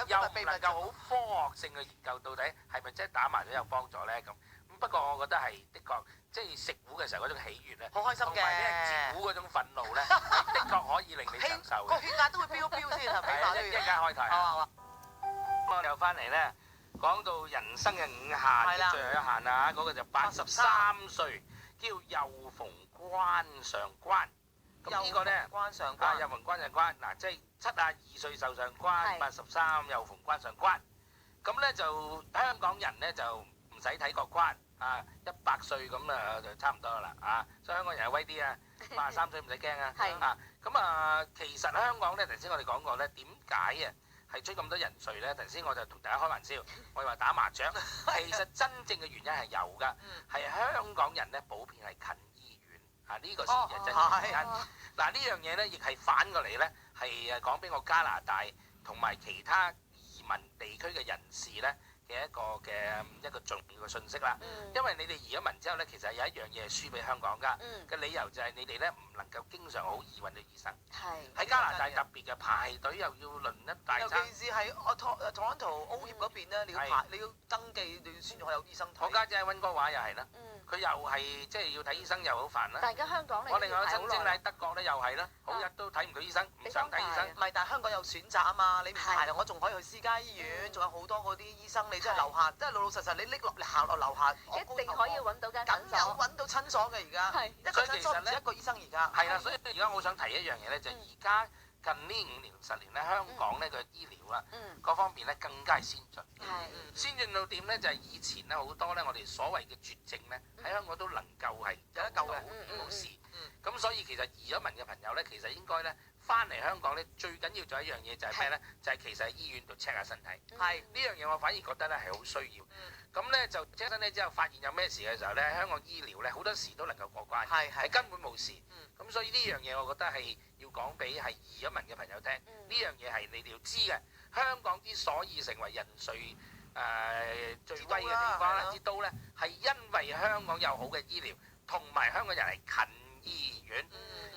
又唔能夠好科學性去研究到底係咪真係打麻雀有幫助咧咁。不過我覺得係的確，即係食糊嘅時候嗰種喜悅咧，好開心嘅，同埋咧截糊嗰種憤怒咧，的確可以令你長壽嘅。個血壓都會飆先係咪？係啊，一陣間開台。咁我又翻嚟咧，講到人生嘅5限嘅最後一限啊，嗰個就83歲，叫又逢關上關。咁呢個咧，關上關，又逢關上關，嗱，即係72歲壽上關，83又逢關上關。咁咧就香港人咧就唔使睇過關，100歲咁啊就差唔多啦啊！所以香港人係威啲啊，83歲唔使驚啊。咁啊，其實香港咧頭先我哋講過咧，點解啊係追咁多人瑞咧？頭先我就同大家開玩笑，我哋話打麻雀，其實真正嘅原因係有㗎，係香港人咧普遍係近醫院。呢個先係真正原因。嗱呢樣嘢咧，亦係反過嚟咧，係講俾我加拿大同埋其他移民地區嘅人士咧嘅一個重要嘅信息啦。因為你哋移咗民之後咧，其實有一樣嘢係輸俾香港㗎。嘅理由就係你哋咧唔能夠經常好易揾到醫生。喺加拿大特別嘅排隊又要輪一大餐。尤其是喺Toronto 澳協嗰邊咧，你要登記，你先至可以有醫生睇。我家姐喺溫哥華又係啦。佢又係即係要睇醫生又好煩啦。但係而家香港我另外個親戚喺德國咧又係啦，好日都睇唔到醫生，唔想睇醫生。唔係，但係香港有選擇啊嘛，你唔排我仲可以去私家醫院，仲有好多嗰啲醫生，你真係樓下，即係老老實實你拎落你行落樓下，一定可以揾到間診所。咁有揾到診所嘅而家，一個診所唔止一個醫生而家。係啦，所以而家我想提一樣嘢咧，就係而家近呢5年10年咧，香港呢個醫療啊，各方面咧更加先進。先進到點咧？就係以前咧好多咧，我哋所謂嘅絕症咧，喺香港都能夠係有得救嘅，冇事。咁所以其實移咗民嘅朋友咧，其實應該咧翻嚟香港咧，最緊要做一樣嘢就係咩咧？就係其實喺醫院度 check 下身體。係呢樣嘢我反而覺得咧係好需要。咁咧就 check 身體之後，發現有咩事嘅時候咧，香港醫療咧好多時都能夠過關，係根本冇事。咁所以呢樣嘢我覺得係要講俾係移咗民嘅朋友聽。呢樣嘢係你哋要知嘅。香港之所以成為人瑞最威嘅地方啦，之都咧係因為香港有好嘅醫療，同埋香港人係近醫院。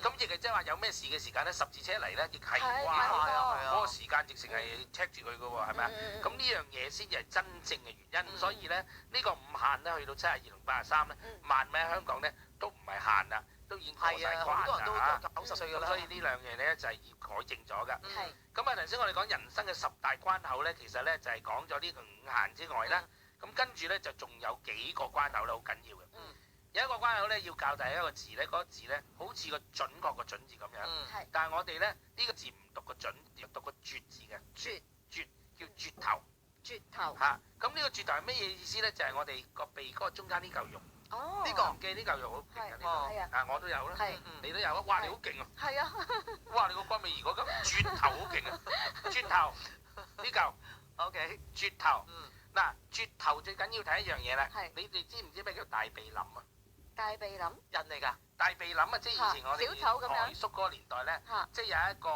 咁亦係即係話有咩事嘅時間咧，十字車嚟咧，亦係係哇係嗰個時間直情係 check 住佢嘅喎，係咪啊？咁呢樣嘢先至係真正嘅原因。所以咧呢個午限咧去到72同83咧，萬米喺香港咧都唔係限啦，都已經過晒關好多人都啦嚇。 90歲㗎啦。所以呢兩樣咧就係要改正咗㗎。係咁啊頭先我哋講人生嘅10大關口咧，其實咧就係講咗呢個午限之外咧，咁跟住咧就仲有幾個關口咧好緊要嘅。有一個關口咧要教大家一個字咧，嗰個字咧好似個準確個準字咁樣，係但係我哋咧呢個字唔讀個準，要讀個絕字嘅，絕叫絕頭絕頭嚇。咁呢個絕頭係乜嘢意思咧？就係我哋個鼻哥中間呢嚿肉，哦呢個唔記呢嚿肉好勁嘅呢個，係啊啊我都有啦，係你都有啊！哇你好勁啊！係啊哇你個關尾如果咁絕頭好勁啊！絕頭呢嚿 OK，絕頭嗱絕頭最緊要睇一樣嘢啦係，你哋知唔知咩叫大鼻冧啊？大鼻林人嚟㗎。大鼻冧啊！即係以前我哋小丑咁樣台叔嗰個年代咧，嚇即係有一個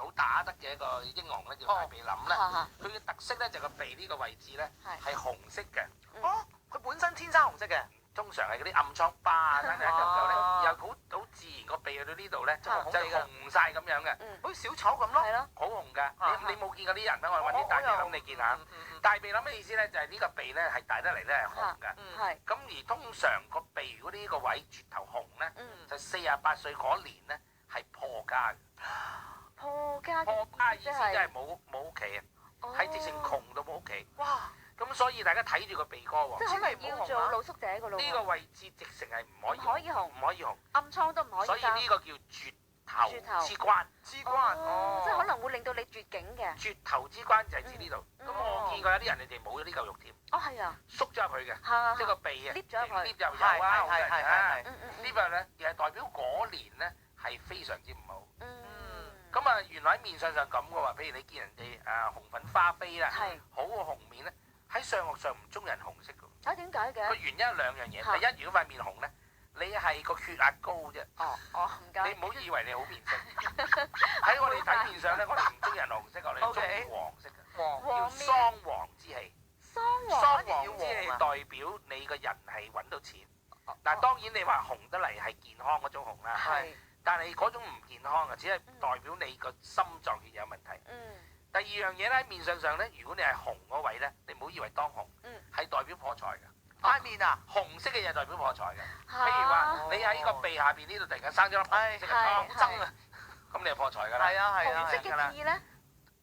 好打得嘅一個英雄咧，叫大鼻冧咧。嚇佢嘅特色咧就個鼻呢個位置咧係係紅色嘅，哦，佢本身天生紅色嘅。通常係嗰啲暗瘡疤啊，等等一嚿嚿咧，哦又好自然個鼻去到呢度咧就就紅地㗎紅晒咁樣嘅，好似小丑咁咯。係咯好紅㗎。啊你冇見過啲人咩？我哋揾啲大鼻冧你見下。大鼻冧嘅意思咧就係呢個鼻咧係大得嚟咧係紅㗎。係咁而通常個鼻如果呢個位絕頭紅咧，就48歲嗰年咧係破家嘅。破家破家意思即係冇屋企啊，係直情窮到冇屋企。哇！咁所以大家睇住個鼻哥喎，即係可能要做露宿者㗎咯喎呢個位置直情係唔可以唔可以紅唔可以紅，暗瘡都唔可以所以呢個叫絕頭之關。之關即係可能會令到你絕境嘅。絕頭之關就係指呢度。咁我見過有啲人你哋冇咗呢嚿肉添，哦係啊，縮咗入去嘅，嚇即係個鼻啊，搣咗入去搣入有啊，好多人啊。係呢個咧亦係代表嗰年咧係非常之唔好。嗯咁啊，原來喺面相上咁嘅喎，譬如你見人哋紅粉花飛啦，係好個紅面咧，喺上學上唔中人紅色嘅。點解嘅？個原因有兩樣嘢，嚇第一，如果塊面紅咧，你係個血壓高啫。哦唔該。你唔好以為你好面色。喺我哋睇面相咧，我哋唔中意人紅色，我哋中意黃色嘅，黃叫桑黃之氣。桑桑黃黃之氣代表你個人係揾到錢。嗱，當然你話紅得嚟係健康嗰種紅啦，係但係嗰種唔健康嘅，只係代表你個心臟血有問題。第二樣嘢咧，喺面相上咧，如果你係紅嗰位咧，你唔好以為當紅，係代表破財嘅。塊面啊，紅色嘅嘢代表破財嘅。譬如話你喺個鼻下邊呢度突然間生咗粒紅色嘅瘡爭啊，咁你就破財㗎啦。係啊係啊紅色係啊。嘅字咧，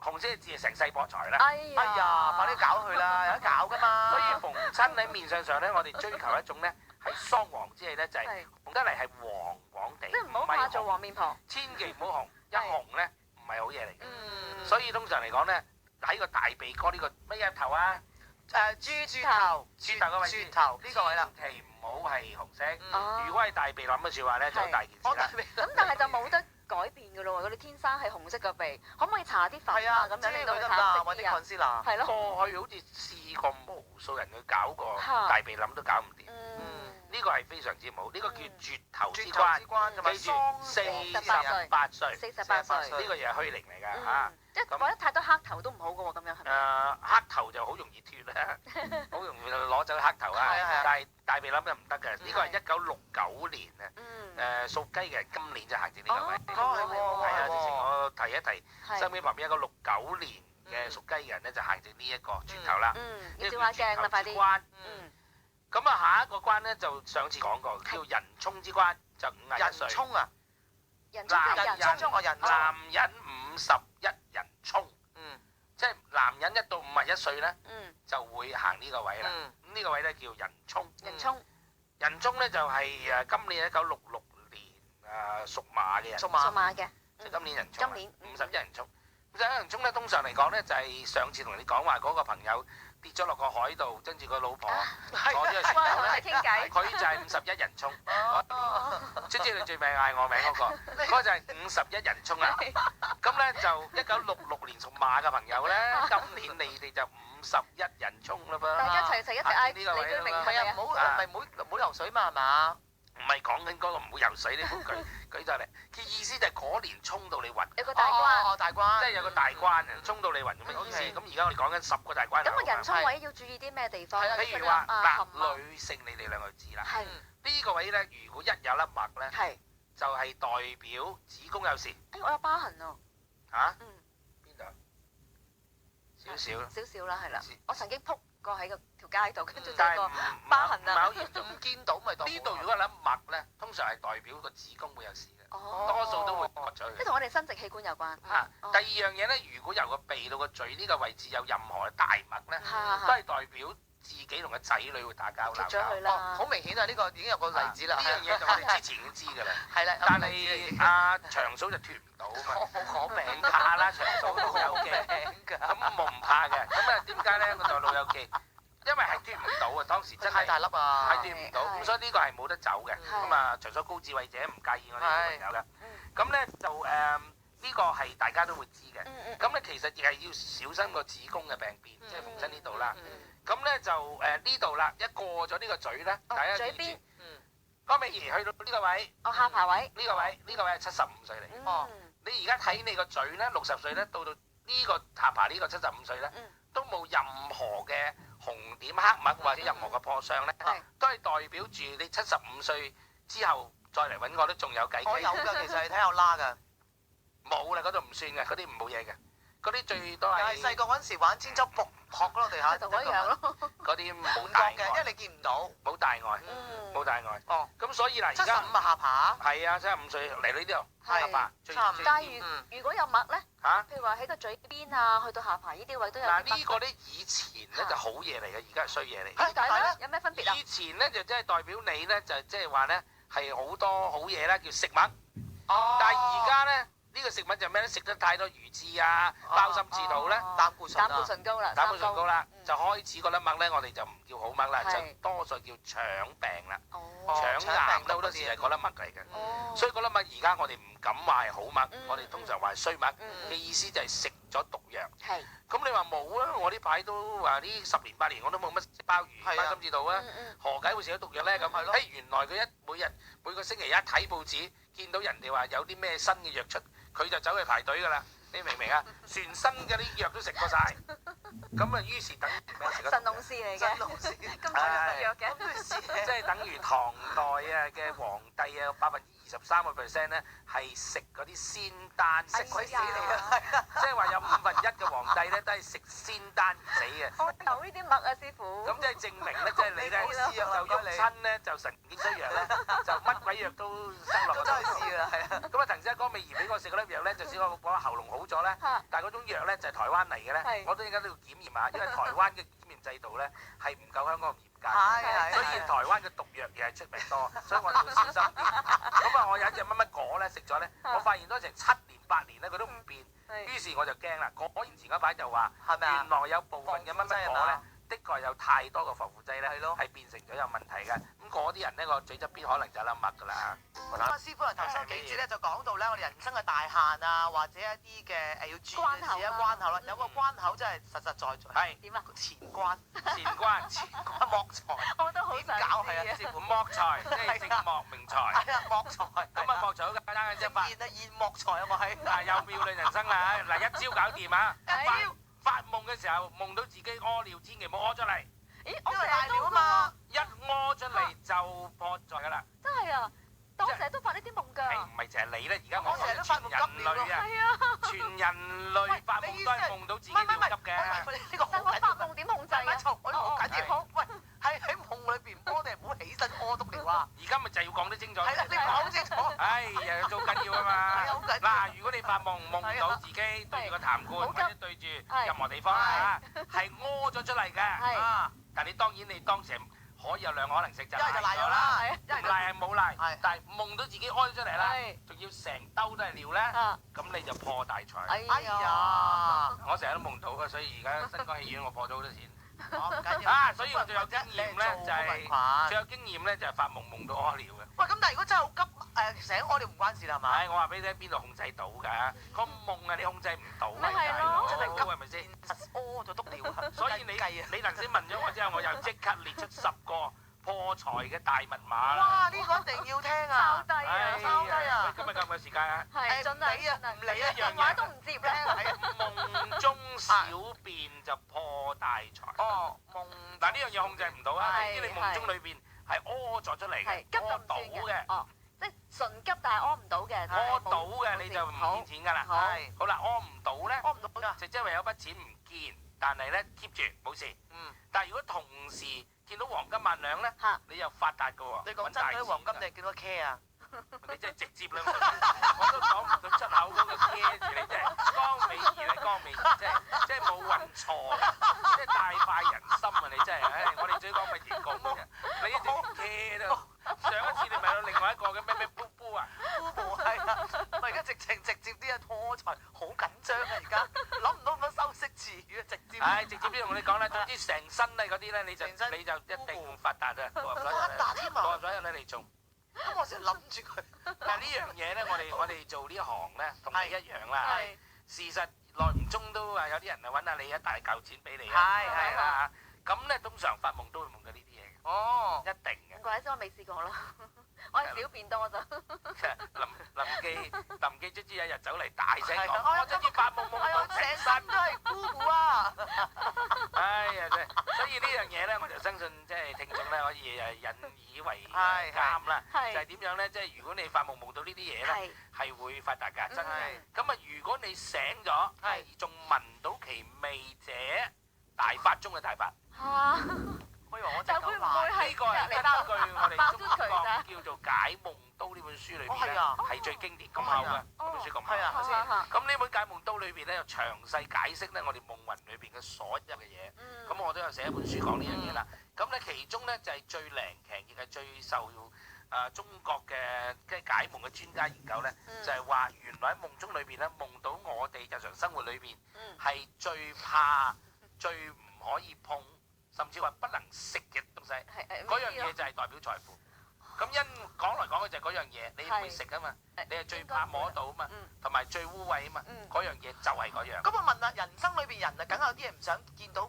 紅色嘅字係成世破財啦。哎哎呀，快啲搞佢啦，有得搞㗎嘛。所以逢親喺面相上咧，我哋追求一種咧係桑黃之氣咧，就係紅得嚟係黃黃地，即係唔好怕做黃面婆。千祈唔好紅，一紅咧唔係好嘢嚟嘅。所以以通常嚟講咧，喺個大鼻哥呢個乜嘢頭啊？豬頭，豬頭嘅位置，豬頭呢個位啦。千祈唔好係紅色。哦如果係大鼻諗嘅説話咧，就大件事啦。咁但係就冇得改變㗎咯喎，佢哋天生係紅色嘅鼻，可唔可以搽啲粉啊咁樣令到佢橙色啲啊？揾啲 concealer。係咯。過去好似試過無數人去搞過大鼻諗都搞唔掂。呢個係非常之冇，呢個叫絕頭之關。記住48歲， 48歲呢個嘢係虛齡嚟㗎嚇。即係覺得太多黑頭都唔好㗎喎，咁樣係咪？黑頭就好容易脱啦，好容易攞走黑頭啊。但係大鼻諗就唔得嘅，呢個係1969年啊。屬雞嘅人今年就行至呢個位。係啊，之前我提一提，身邊旁邊一個69年嘅屬雞嘅人咧，就行至呢一個轉頭啦。要照下鏡啦，快啲。咁啊，下一個關咧就上次講過，叫人衝之關，就51歲。人衝啊！男人51人衝。即係男人1到51歲咧，就會行呢個位啦。咁呢個位咧叫人衝。人衝咧就係今年1966年屬馬嘅人。屬馬嘅。即係今年人衝。今年51人衝。51人衝咧，通常嚟講咧就係上次同你講話嗰個朋友跌咗落個海度，跟住個老婆坐咗喺船頭咧，傾偈。佢就係51人衝。即係你最尾嗌我名嗰個，嗰個就係51人衝啦。咁咧就1966年屬馬嘅朋友咧，今年你哋就51人衝啦噃。大家齊齊一齊嗌呢個位啦嘛。係啊，唔好游水嘛係嘛？唔係講緊嗰個唔好游水，你唔好舉就嚟。佢意思就係嗰年衝到你暈。有個大關。大關。即係有個大關啊，衝到你暈咁嘅意思。咁而家我哋講緊10個大關。咁個人衝位要注意啲咩地方？譬如話嗱，女性你哋兩個知啦。呢個位咧，如果一有粒癦咧，係。就係代表子宮有事我有疤痕啊。嚇。嗯。邊度？少少。少少啦，係啦。我曾經撲過喺個條街度，跟住就但係個疤痕唔係啊。好嚴重。唔見到咪當呢度如果有粒癦咧，通常係代表個子宮會有事嘅，哦。多數都會割咗佢。即係同我哋生殖器官有關。嚇。第二樣嘢咧，如果由個鼻到個嘴呢個位置有任何嘅大癦咧，都係代表自己同個仔女會打交鬧脫咗佢交。啦。好明顯啊！呢個已經有個例子啦。呢樣嘢就我哋之前已經知㗎啦。係啦，但係阿長嫂就脫唔到啊嘛。我唔怕啦，長嫂都好有嘅。名㗎。咁我唔怕嘅。咁啊點解咧？我就老友記，因為係脫唔到啊，當時真係太大粒啊！係脫唔到，咁所以呢個係冇得走嘅。咁啊，長嫂高智慧者唔介意我哋啲朋友嘅。咁咧就呢個係大家都會知嘅。咁咧其實亦係要小心個子宮嘅病變，即係逢親呢度啦。咁咧就呢度啦，一過咗呢個嘴咧，大家記住。江美儀去到呢個位，下巴位。呢個位係75歲嚟。哦。你而家睇你個嘴咧，60歲咧，到呢個下巴呢個75歲咧，都冇任何嘅紅點黑癦或者任何嘅破傷咧，都係代表住你75歲之後再嚟揾我都仲有計。我有㗎，其實你睇我拉㗎。冇啦，嗰度唔算嘅，嗰啲唔冇嘢嘅，嗰啲最多係。但係細個嗰陣時玩千秋撲撲嗰落地下，同我一樣咯。嗰啲冇滿大角嘅，因為你見唔到。冇大礙，冇大礙。哦。咁所以嗱，而家75啊下巴。係啊，75歲嚟到呢度下巴最差唔多。但係如果有癦咧，嚇，譬如話喺個嘴邊啊，去到下巴呢啲位都有。嗱呢個咧以前咧就好嘢嚟嘅，而家係衰嘢嚟。點解咧？有咩分別啊？以前咧就即係代表你咧就即係話咧係好多好嘢啦，叫食物。哦。但係而家咧呢個食物就咩咧？食得太多魚翅啊、鮑參翅肚咧，膽固醇高啦，膽固醇高啦，就開始嗰粒癦咧，我哋就唔叫好癦啦，就多數叫腸病啦。腸癌都好多時係嗰粒癦嚟嘅。所以嗰粒癦而家我哋唔敢話係好癦，我哋通常話係衰癦嘅意思就係食咗毒藥。咁你話冇啊？我呢排都話呢10年8年我都冇乜食鮑魚、鮑參翅肚啊，何解會食咗毒藥咧？咁原來佢每個星期一睇報紙，見到人哋話有啲咩新嘅藥出，佢就走去排隊㗎啦。你明唔明啊？全身嗰啲藥都食過晒，咁啊於是等咩食？神農氏嚟嘅，神農氏咁中意食藥嘅，即係等於唐代啊嘅皇帝啊23%咧係食嗰啲仙丹，食鬼死你啊！即係話有1/5嘅皇帝咧都係食仙丹而死嘅。我有呢啲癦啊，師傅。咁即係證明咧，即係你咧就喐親咧就神經衰弱咧，就乜鬼藥都生落個肚。真係試啦，係啊。咁啊，騰姐江美儀俾我食嗰粒藥咧，就使我喉嚨好咗咧。但係嗰種藥咧就係台灣嚟嘅咧，我都而家都要檢驗下，因為台灣嘅檢驗制度咧係唔夠香港咁嚴格，所以台灣嘅毒藥又係出名多，所以我哋要小心啲。咁啊，我有一隻乜乜果咧食咗咧，我發現咗成7年8年咧佢都唔變，於是我就驚啦。果然前嗰排就話，原來有部分嘅乜乜果咧，的確有太多嘅防腐劑咧，係變成咗有問題嘅。咁嗰啲人咧個嘴側邊可能就有粒癦㗎啦。咁啊，師傅啊，頭先幾節咧就講到咧，我哋人生嘅大限啊，或者一啲嘅要注意嘅事啊，關口啦，有個關口真係實實在在。係點啊？前關前莫財。我都好想點搞係啊？師傅莫財，即係正莫名財。係啊，莫財。咁啊，莫財好簡單嘅啫嘛。現莫財啊！我係。嗱，有妙論人生啦，嗱一招搞掂啊！發夢嘅時候夢到自己屙尿，千祈唔好屙出嚟。咦，我因為大尿啊嘛，一屙出嚟就破財㗎啦。真係啊！但我成日都發呢啲夢㗎。唔係淨係你咧，而家我成日都發夢急尿啊！全人類發夢都係夢到自己尿急嘅。呢個好緊要。我發夢點控制啊？我呢個好緊要。喂，喺夢裏邊屙定唔好起身屙督尿啊！而家咪就係要講得清楚。係啦，你講清楚。哎呀，做緊要啊嘛！嗱，如果你發夢夢到自己對住個痰罐或者對住任何地方啊，係屙咗出嚟嘅。但係你當然你當時可以有兩個可能性，就係賴咗啦，唔賴係冇賴，但係夢到自己屙咗出嚟啦，仲要成兜都係尿咧，咁你就破大財。哎呀！我成日都夢到嘅，所以而家新光戲院我破咗好多錢。唔緊要啊，所以我最有經驗咧就係最有經驗咧就係發夢夢到屙尿嘅。喂，咁但係如果真係好急醒屙尿唔關事啦，係嘛？係，我話俾你聽邊度控制到㗎？個夢啊，你控制唔到㗎，咪係咯，真係急係咪先？屙咗督尿，所以你頭先問咗我之後，我又即刻列出10個破財嘅大密碼啦。哇！呢個一定要聽啊！抄低啊！抄低啊！今日夠唔夠時間啊？係，盡量唔理啊，電話都唔接咧。夢中小便就破大財。哦，夢嗱呢樣嘢控制唔到啊！你知你夢中裏邊係屙咗出嚟嘅，急就屙到唔算嘅。嘅，哦，即係純急但係屙唔到嘅。屙到嘅你就唔見錢㗎啦。好係好啦，屙唔到咧，屙唔到㗎。就即係話有筆錢唔見，但係咧 keep 住冇事。但係如果同時見到黃金萬兩咧，你又發達㗎喎。你講真嗰啲黃金，你係見到 care 啊？你真係直接兩個字，我都講唔到出口嗰個 care 字，你真係江美儀係江美儀，即係冇運錯，即係大快人心啊！你真係，唉，我哋最講咪結局嘅，你一直 care 都。上一次你咪有另外一個嘅咩布布啊？布布係啊，我而家直接啲啊拖財，好緊張啊！而家諗唔到咁多修飾詞語啊，直接。唉，直接啲同你講啦，總之成身啊嗰啲咧，你就一定發達啊！發達添啊！六合彩你嚟中。咁我成日諗住佢。但係呢樣嘢咧，我哋做呢行咧，同你一樣啦。係。事實耐唔中都話有啲人啊揾下你一大嚿錢俾你啊。係啦。咁咧通常發夢都會夢到呢啲嘢嘅。哦。一定嘅。唔怪之我未試過咯，我係小便多咋。林記卒之有一日走嚟大聲係講：我卒之發夢夢到成身都係姑姑啊！哎呀，真係，所以呢樣嘢咧，我就相信即係聽眾咧可以誒引以為鑑啦。就係點樣咧？即係如果你發夢夢到呢啲嘢咧，係會發達㗎，真係。咁啊，如果你醒咗，係仲聞到其味者，大發中嘅大發。嚇！我以為我就會唔會係呢個係根據我哋中國叫做《解夢刀》呢本書裏邊咧，係最經典咁厚嘅，本書咁厚。係啊，咁呢本《解夢刀》裏邊咧，有詳細解釋咧我哋夢魂裏邊嘅所有嘅嘢。咁我都有寫一本書講呢樣嘢啦。咁咧其中咧就係最靈奇，亦係最受中國嘅解夢嘅專家研究咧，就係話原來喺夢中裏邊咧，夢到我哋日常生活裏邊係最怕、最唔可以碰，甚至話不能食嘅東西，嗰樣嘢就係代表財富。咁因講來講去就係嗰樣嘢，你唔會食啊嘛，你係最怕摸到啊嘛，同埋最污穢啊嘛，嗰樣嘢就係嗰樣。咁我問下，人生裏邊人啊，梗有啲嘢唔想見到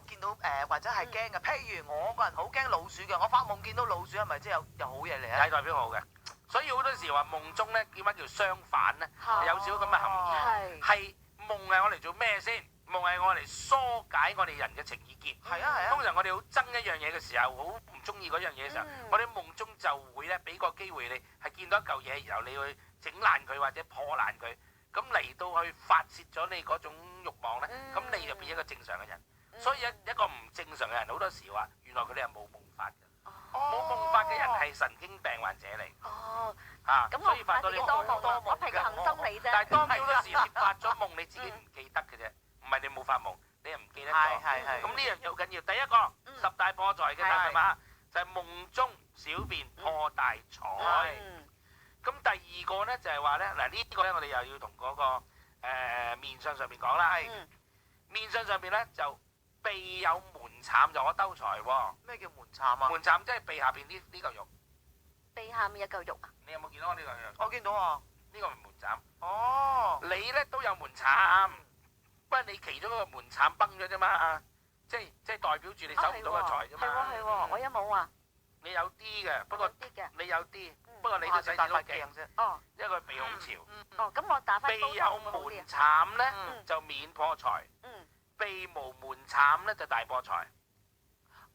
或者係驚嘅。譬如我個人好驚老鼠嘅，我發夢見到老鼠係咪即係有好嘢嚟啊？係代表好嘅，所以好多時話夢中咧點解叫相反咧？有少少咁嘅含義。係夢係我嚟做咩先？夢係我嚟疏解我哋人嘅情意結。係啊係啊。通常我哋好憎一樣嘢嘅時候，好唔中意嗰樣嘢嘅時候，我哋夢中就會咧俾個機會你係見到一嚿嘢，然後你去整爛佢或者破爛佢，咁嚟到去發泄咗你嗰種慾望咧，咁你就變一個正常嘅人。所以一個唔正常嘅人好多時話，原來佢哋係冇夢法嘅。冇夢法嘅人係神經病患者嚟。哦。咁所以發到你好多夢。我平衡心理啫。但係當好多時你發咗夢，你自己唔記得嘅啫，唔係你冇發夢，你又唔記得咗。咁呢樣嘢好緊要。第一個十大破財嘅大密碼就係夢中小便破大財。咁第二個咧就係話咧，嗱呢個咧我哋又要同嗰個面相上面講啦。面相上面咧就鼻有門檻就可兜財喎。咩叫門檻啊？門檻即係鼻下邊呢嚿肉。鼻下面有嚿肉啊？你有冇見到我呢嚿肉？我見到啊。呢個係門檻。哦。你咧都有門檻，不過你其中一個門檻崩咗啫嘛，即係代表住你收唔到個財啫嘛。係喎，我有冇啊？你有啲嘅，不過你有啲，不過你都使大到鏡啫。哦。因為佢鼻孔潮。哦，咁我打翻鼻有門檻咧就免破財。鼻無門檻咧就大破財。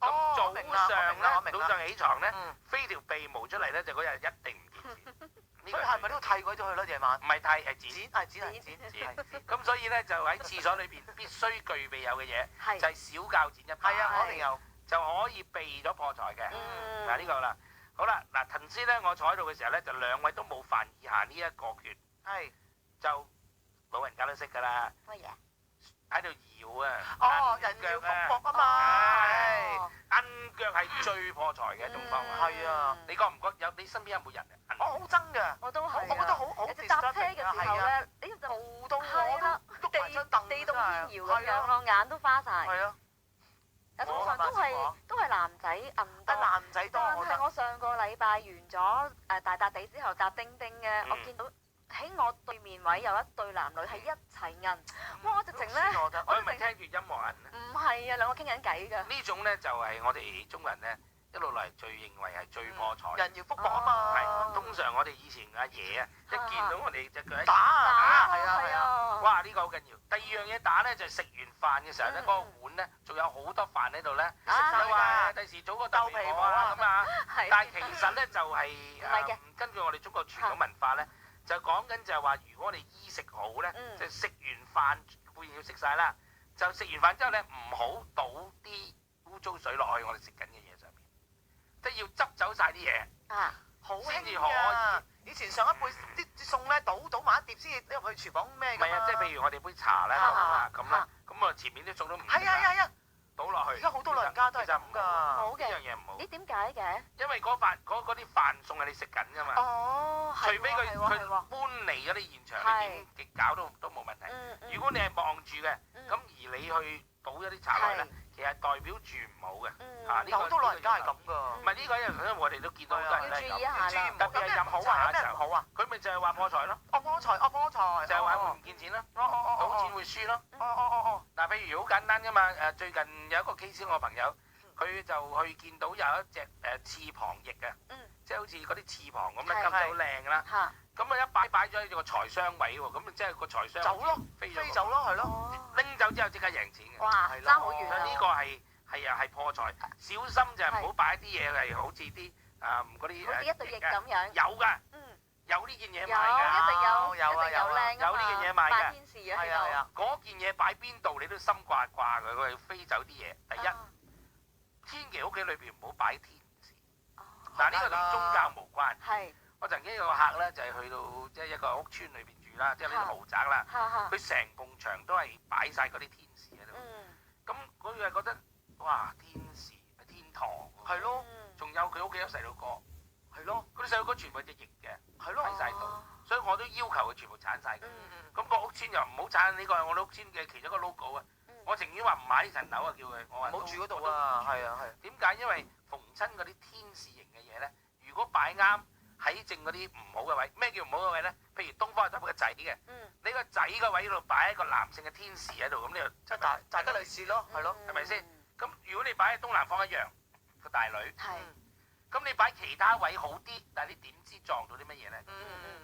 咁早上起床咧，飛條鼻毛出嚟咧，就嗰日一定唔見錢。所以係咪都要剃鬼咗佢咯？夜晚唔係剃係剪，剪。咁所以咧就喺廁所裏邊必須具備有嘅嘢，就係小鉸剪一把。係啊，我哋有就可以避咗破財嘅。嗱呢個啦，好啦，嗱陳師咧，我坐喺度嘅時候咧，就兩位都冇犯以下呢一個缺，係就老人家都識㗎啦。乜嘢？喺度搖啊！哦，人搖福薄啊嘛。摁腳係最破財嘅一種方法。係啊。你覺唔覺你身邊有冇人啊？我好憎㗎。我都係。我覺得好。搭車嘅時候咧，你就嘈到我都喐埋張凳，地動天搖咁樣咯，眼都花晒。係啊。通常都係男仔摁多。男仔多。但係我上個禮拜完咗大笪地之後搭叮叮嘅，我見到喺我對面位有一對男女係一齊摁。哇！我直情咧，佢唔係聽住音樂摁。唔係啊，兩個傾緊偈㗎。呢種咧就係我哋中國人咧一路嚟最認為係最破財。人要福薄啊嘛。係通常我哋以前阿爺啊，一見到我哋隻腳一打啊，係啊係啊，哇！呢個好緊要。第二樣嘢打咧就係食完飯嘅時候咧，嗰個碗咧仲有好多飯喺度咧，食晒就話第時早個豆皮婆啊咁啊。係。但係其實咧就係係嘅根據我哋中國傳統文化咧，就講緊就係話，如果我哋衣食好咧，就食完飯固然要食晒啦，就食完飯之後咧唔好倒啲污糟水落去我哋食緊嘅嘢上面，即係要執走晒啲嘢。啊，好先至興㗎。以前上一輩啲餸咧倒埋一碟先至入去廚房咩㗎嘛。唔係啊，即係譬如我哋杯茶咧咁啦，咁啊前面啲餸都唔係啊，倒落去。而家好多老人家都係咁㗎。好嘅。呢樣嘢唔好。咦？點解嘅？因為嗰啲飯餸係你食緊㗎嘛。哦，除非佢係喎搬離咗啲現場，你已經搞到都冇問題。如果你係望住嘅，咁而你去倒一啲茶落去咧，其實代表住唔好嘅。有好多老人家係咁㗎。唔係呢個因為我哋都見到好多人都係要注意一下啦。特別係飲茶嘅時候，好啊？佢咪就係話破財咯。破財。就係話會唔見錢咯，賭錢會輸咯。嗱，譬如好簡單㗎嘛，最近有一個 case，我朋友佢就去見到有一隻翅膀翼嘅，即係好似嗰啲翅膀咁咧，咁就好靚啦。咁啊一擺咗喺個財商位喎，咁即係個財商走咯，飛走咯，係咯。拎走之後即刻贏錢嘅。哇，爭好遠啊！呢個係破財，小心就係唔好擺啲嘢係好似啲嗰啲好似一對翼咁樣。有㗎，有呢件嘢賣有，㗎。一定有，有啊一定有靚啊嘛。有呢件嘢賣㗎。扮天使啊！係啊。嗰件嘢擺邊度你都心掛掛嘅，佢係飛走啲嘢。第一，千祈屋企裏邊唔好擺天使。嗱，呢個同宗教無關。係。我曾經有個客咧，就係去到即係一個屋村裏邊住啦，即係呢啲豪宅啦。佢成埲牆都係擺晒嗰啲天使喺度。咁佢係覺得哇，天使係天堂。係咯。仲有佢屋企有細路哥。係咯。嗰啲細路哥全部係隻翼嘅。係咯。喺晒度，所以我都要求佢全部鏟晒佢。咁個屋村又唔好鏟，呢個係我哋屋村嘅其中一個 logo 啊。我情願話唔買呢層樓啊，叫佢我話唔好住嗰度啊。係啊係。點解？因為逢親嗰啲天使型嘅嘢咧，如果擺啱喺正嗰啲唔好嘅位，咩叫唔好嘅位咧？譬如東方係得個仔嘅，你個仔個位度擺一個男性嘅天使喺度，咁你就即係大吉利是咯，係咯，係咪先？咁如果你擺喺東南方一樣個大女，咁你擺其他位好啲，但係你點知撞到啲乜嘢咧？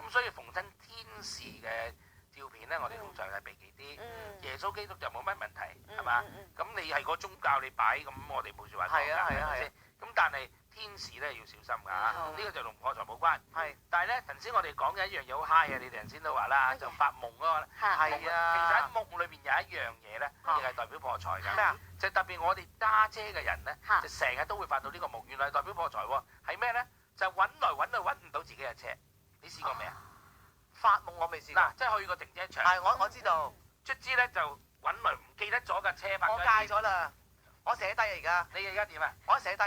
咁所以逢親天使嘅照片咧，我哋通常係避忌啲。耶穌基督就冇乜問題，係嘛？咁你係個宗教你擺，咁我哋冇説話講㗎，係咪先？咁但係天使咧要小心㗎嚇，呢個就同破財冇關。係，但係咧頭先我哋講嘅一樣嘢好 high 啊！你哋頭先都話啦，就發夢嗰個。係啊。其實喺夢裏邊有一樣嘢咧，亦係代表破財㗎。咩啊？就特別我哋揸車嘅人咧，就成日都會發到呢個夢，原來係代表破財喎。係咩咧？就揾來揾去揾唔到自己嘅車。你試過未啊？發夢我未試過。嗱，即係去個停車場。係，我知道。卒之咧就揾來唔記得咗架車泊咗。我戒咗啦。我寫低啊而家。你而家點啊？我寫低，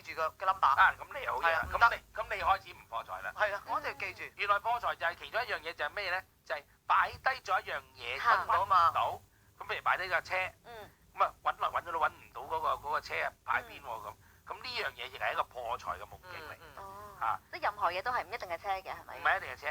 記住個 number。啊，咁你好嘢啦。咁你開始唔破財啦。係啊，我一定要記住。原來破財就係其中一樣嘢，就係咩咧？就係擺低咗一樣嘢，揾唔到嘛。到。咁譬如擺低架車。咁啊揾來揾去都揾唔到嗰個車啊，擺邊喎咁。咁呢樣嘢亦係一個破財嘅夢境嚟。即係任何嘢都係唔一定係車嘅，係咪？唔係一定係車。